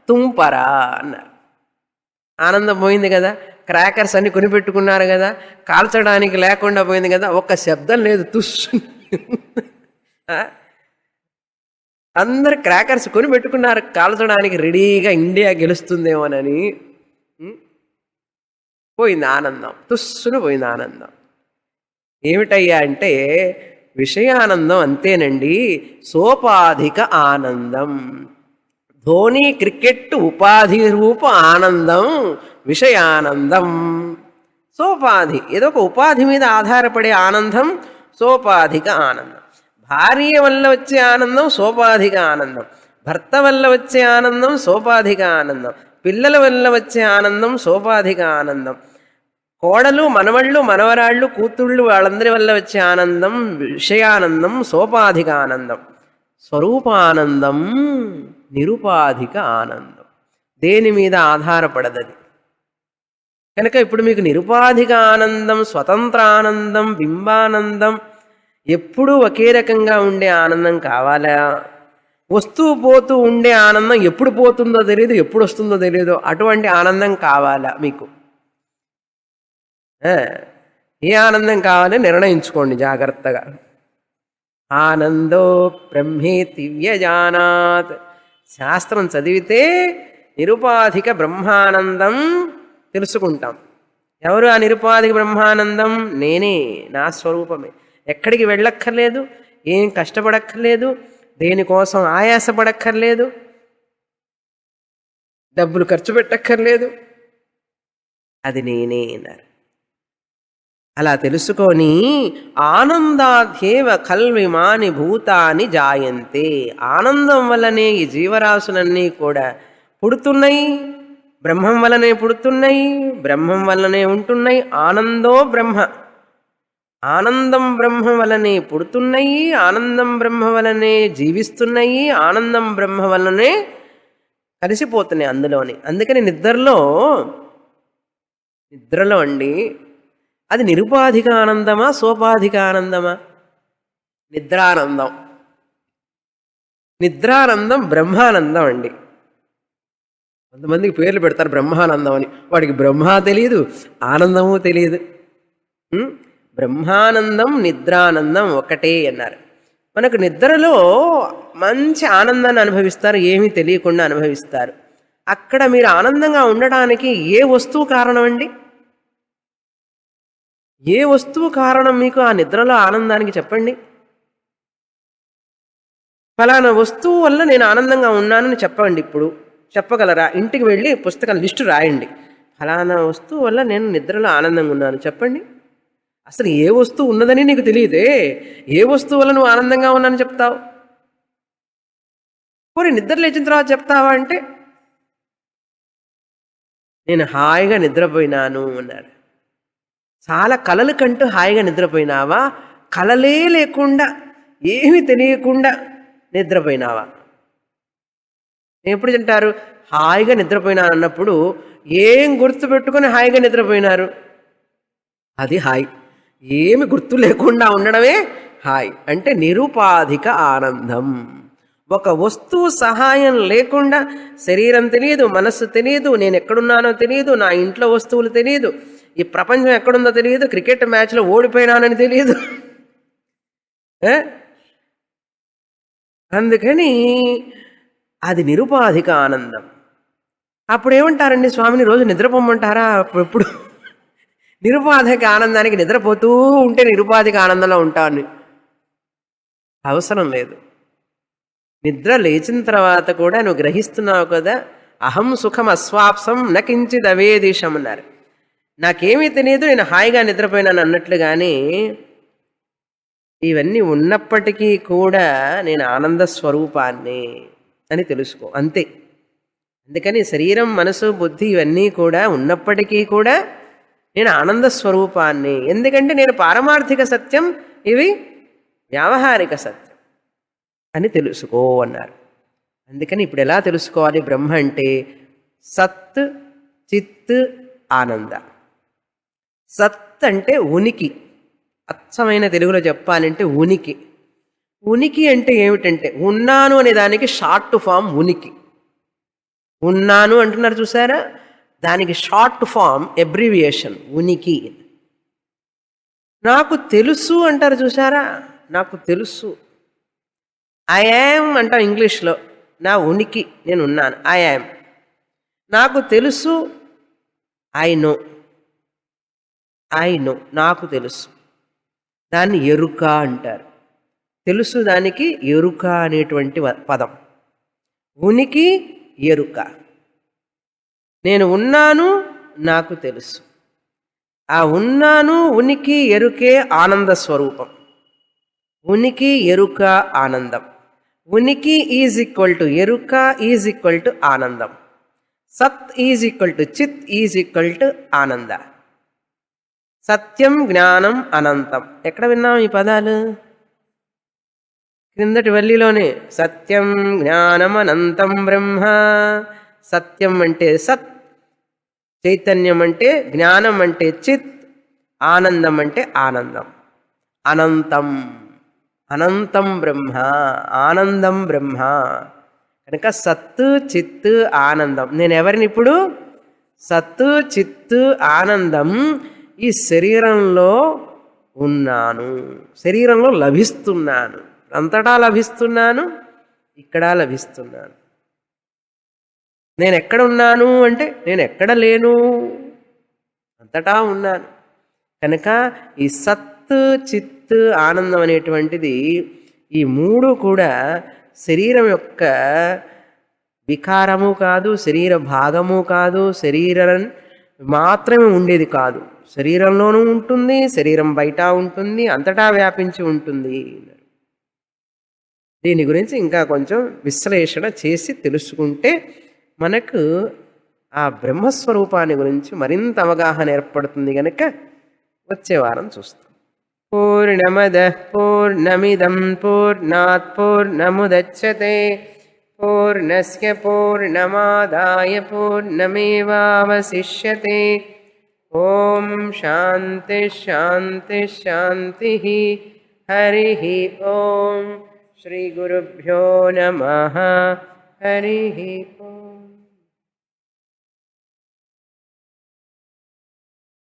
తుంపర అన్నారు. ఆనందం పోయింది కదా, క్రాకర్స్ అన్ని కొనిపెట్టుకున్నారు కదా, కాల్చడానికి లేకుండా పోయింది కదా, ఒక్క శబ్దం లేదు, తుస్సు. అందరు క్రాకర్స్ కొనిపెట్టుకున్నారు కాల్చడానికి రెడీగా, ఇండియా గెలుస్తుందేమోనని. పోయింది ఆనందం, తుస్సును పోయింది ఆనందం. ఏమిటయ్యా అంటే విషయానందం అంతేనండి, సోపాధిక ఆనందం. ధోని క్రికెట్ ఉపాధి రూప ఆనందం విషయానందం. సోపాధి ఏదో ఒక ఉపాధి మీద ఆధారపడే ఆనందం సోపాధిక ఆనందం. భార్య వల్ల వచ్చే ఆనందం సోపాధిక ఆనందం, భర్త వల్ల వచ్చే ఆనందం సోపాధిక ఆనందం, పిల్లల వల్ల వచ్చే ఆనందం సోపాధిక ఆనందం, కోడలు, మనవళ్ళు, మనవరాళ్ళు, కూతుళ్ళు వాళ్ళందరి వల్ల వచ్చే ఆనందం విషయానందం సోపాధిక ఆనందం. స్వరూపానందం నిరుపాధిక ఆనందం. దేని మీద ఆధారపడదది. కనుక ఇప్పుడు మీకు నిరుపాధిక ఆనందం, స్వతంత్ర ఆనందం, బింబానందం, ఎప్పుడూ ఒకే రకంగా ఉండే ఆనందం కావాలా? వస్తూ పోతూ ఉండే ఆనందం, ఎప్పుడు పోతుందో తెలియదు, ఎప్పుడు వస్తుందో తెలియదు, అటువంటి ఆనందం కావాలా మీకు? ఏ ఆనందం కావాలో నిర్ణయించుకోండి జాగ్రత్తగా. ఆనందో బ్రహ్మేతి వ్యజానాత్. శాస్త్రం చదివితే నిరుపాధిక బ్రహ్మానందం తెలుసుకుంటాం. ఎవరు ఆ నిరుపాధిక బ్రహ్మానందం? నేనే, నా స్వరూపమే. ఎక్కడికి వెళ్ళక్కర్లేదు, ఏం కష్టపడక్కర్లేదు, దేనికోసం ఆయాసపడక్కర్లేదు, డబ్బులు ఖర్చు పెట్టక్కర్లేదు, అది నేనే అన్నారు. అలా తెలుసుకొని ఆనందాధ్యేవ కల్విమాని భూతాని జాయంతే. ఆనందం వల్లనే ఈ జీవరాశులన్నీ కూడా పుడుతున్నాయి, బ్రహ్మం వల్లనే పుడుతున్నాయి, బ్రహ్మం వల్లనే ఉంటున్నాయి. ఆనందో బ్రహ్మ, ఆనందం బ్రహ్మ వల్లనే పుడుతున్నాయి, ఆనందం బ్రహ్మ వల్లనే జీవిస్తున్నాయి, ఆనందం బ్రహ్మ వల్లనే కలిసిపోతున్నాయి అందులోని. అందుకని నిద్రలో అండి అది నిరుపాధిక ఆనందమా, సోపాధిక ఆనందమా? నిద్రానందం. నిద్రానందం బ్రహ్మానందం అండి. కొంతమందికి పేర్లు పెడతారు బ్రహ్మానందం అని, వాడికి బ్రహ్మ తెలియదు, ఆనందము తెలియదు. బ్రహ్మానందం నిద్రానందం ఒకటే అన్నారు. మనకు నిద్రలో మంచి ఆనందాన్ని అనుభవిస్తారు, ఏమీ తెలియకుండా అనుభవిస్తారు. అక్కడ మీరు ఆనందంగా ఉండడానికి ఏ వస్తువు కారణం అండి? ఏ వస్తువు కారణం మీకు ఆ నిద్రలో ఆనందానికి? చెప్పండి. ఫలానా వస్తువు వల్ల నేను ఆనందంగా ఉన్నానని చెప్పండి. ఇప్పుడు చెప్పగలరా? ఇంటికి వెళ్ళి పుస్తకాల లిస్టు రాయండి. ఫలానా వస్తువు వల్ల నేను నిద్రలో ఆనందంగా ఉన్నాను చెప్పండి. అసలు ఏ వస్తువు ఉన్నదని నీకు తెలియదే, ఏ వస్తువు వల్ల నువ్వు ఆనందంగా ఉన్నానని చెప్తావు? పోనీ నిద్ర లేచిన తర్వాత చెప్తావా అంటే నేను హాయిగా నిద్రపోయినాను అన్నాడు. చాలా కలలు కంటూ హాయిగా నిద్రపోయినావా, కలలే లేకుండా ఏమీ తెలియకుండా నిద్రపోయినావా? ఎప్పుడు తింటారు హాయిగా నిద్రపోయినాను అన్నప్పుడు ఏం గుర్తు పెట్టుకొని హాయిగా నిద్రపోయినారు, అది హాయి. ఏమి గుర్తు లేకుండా ఉండడమే హాయి. అంటే నిరుపాధిక ఆనందం. ఒక వస్తువు సహాయం లేకుండా శరీరం తెలియదు, మనస్సు తెలియదు, నేను ఎక్కడున్నానో తెలియదు, నా ఇంట్లో వస్తువులు తెలియదు, ఈ ప్రపంచం ఎక్కడుందో తెలియదు, క్రికెట్ మ్యాచ్లో ఓడిపోయినానని తెలియదు. అందుకని అది నిరుపాధిక ఆనందం. అప్పుడు ఏమంటారండి స్వామిని, రోజు నిద్రపోమంటారా? ఎప్పుడు నిరుపాధిక ఆనందానికి నిద్రపోతూ ఉంటే నిరుపాధిక ఆనందంలో ఉంటాను. అవసరం లేదు. నిద్ర లేచిన తర్వాత కూడా నువ్వు గ్రహిస్తున్నావు కదా, అహం సుఖం అస్వాప్సం నకించిద్ అవేదిషం అన్నారు. నాకేమీ తెలియదు, నేను హాయిగా నిద్రపోయినాను అన్నట్లుగానే ఇవన్నీ ఉన్నప్పటికీ కూడా నేను ఆనంద స్వరూపాన్ని అని తెలుసుకో, అంతే. అందుకని శరీరం మనసు బుద్ధి ఇవన్నీ కూడా ఉన్నప్పటికీ కూడా నేను ఆనంద స్వరూపాన్ని. ఎందుకంటే నేను పారమార్థిక సత్యం, ఇవి వ్యావహారిక సత్యం అని తెలుసుకో అన్నారు. అందుకని ఇప్పుడు ఎలా తెలుసుకోవాలి బ్రహ్మ అంటే? సత్ చిత్ ఆనంద. సత్ అంటే ఉనికి, అచ్చమైన తెలుగులో చెప్పాలంటే ఉనికి. ఉనికి అంటే ఏమిటంటే ఉన్నాను అనే దానికి షార్ట్ ఫామ్ ఉనికి. ఉన్నాను అంటున్నారు చూసారా, దానికి షార్ట్ ఫామ్ ఎబ్రివియేషన్ ఉనికి. నాకు తెలుసు అంటారు చూసారా, నాకు తెలుసు. ఐ యామ్ అంటాం ఇంగ్లీష్లో, నా ఉనికి నేను ఉన్నాను, ఐ యామ్. నాకు తెలుసు, ఐ నో. ఐ నో, నాకు తెలుసు. దాన్ని ఎరుక అంటారు. తెలుసు దానికి ఎరుక అనేటువంటి పదం. ఉనికి ఎరుక. నేను ఉన్నాను, నాకు తెలుసు. ఆ ఉన్నాను ఉనికి ఎరుకే ఆనంద స్వరూపం. ఉనికి ఎరుక ఆనందం. ఉనికి ఈజ్ ఈక్వల్ టు ఎరుక ఈజ్ ఈక్వల్ టు ఆనందం. సత్ ఈజ్ ఈక్వల్ టు చిత్ ఈజ్ ఈక్వల్ టు ఆనంద. సత్యం జ్ఞానం అనంతం. ఎక్కడ విన్నాం ఈ పదాలు? క్రిందటి వల్లిలోనే. సత్యం జ్ఞానం అనంతం బ్రహ్మ. సత్యం అంటే సత్, చైతన్యం అంటే జ్ఞానం అంటే చిత్, ఆనందం అంటే ఆనందం. అనంతం, అనంతం బ్రహ్మ, ఆనందం బ్రహ్మ. కనుక సత్తు చిత్తు ఆనందం. నేను ఎవరిని ఇప్పుడు? సత్తు చిత్తు ఆనందం ఈ శరీరంలో ఉన్నాను, శరీరంలో లభిస్తున్నాను. అంతటా లభిస్తున్నాను, ఇక్కడ లభిస్తున్నాను. నేను ఎక్కడ ఉన్నాను అంటే నేను ఎక్కడ లేను, అంతటా ఉన్నాను. కనుక ఈ సత్తు చిత్తు ఆనందం అనేటువంటిది, ఈ మూడు కూడా శరీరం యొక్క వికారము కాదు, శరీర భాగము కాదు, శరీరం మాత్రమే ఉండేది కాదు. శరీరంలోనూ ఉంటుంది, శరీరం బయట ఉంటుంది, అంతటా వ్యాపించి ఉంటుంది. దీని గురించి ఇంకా కొంచెం విశ్లేషణ చేసి తెలుసుకుంటే మనకు ఆ బ్రహ్మస్వరూపాన్ని గురించి మరింత అవగాహన ఏర్పడుతుంది. కనుక వచ్చే వారం చూస్తాం. పూర్ణమదః పూర్ణమిదం పూర్ణాత్ పూర్ణముదచ్యతే పూర్ణస్య పూర్ణమాదాయ పూర్ణమేవావశిష్యతే. ఓం శాంతి శాంతి శాంతి. హరి ఓం. శ్రీ గురుభ్యో నమః. హరి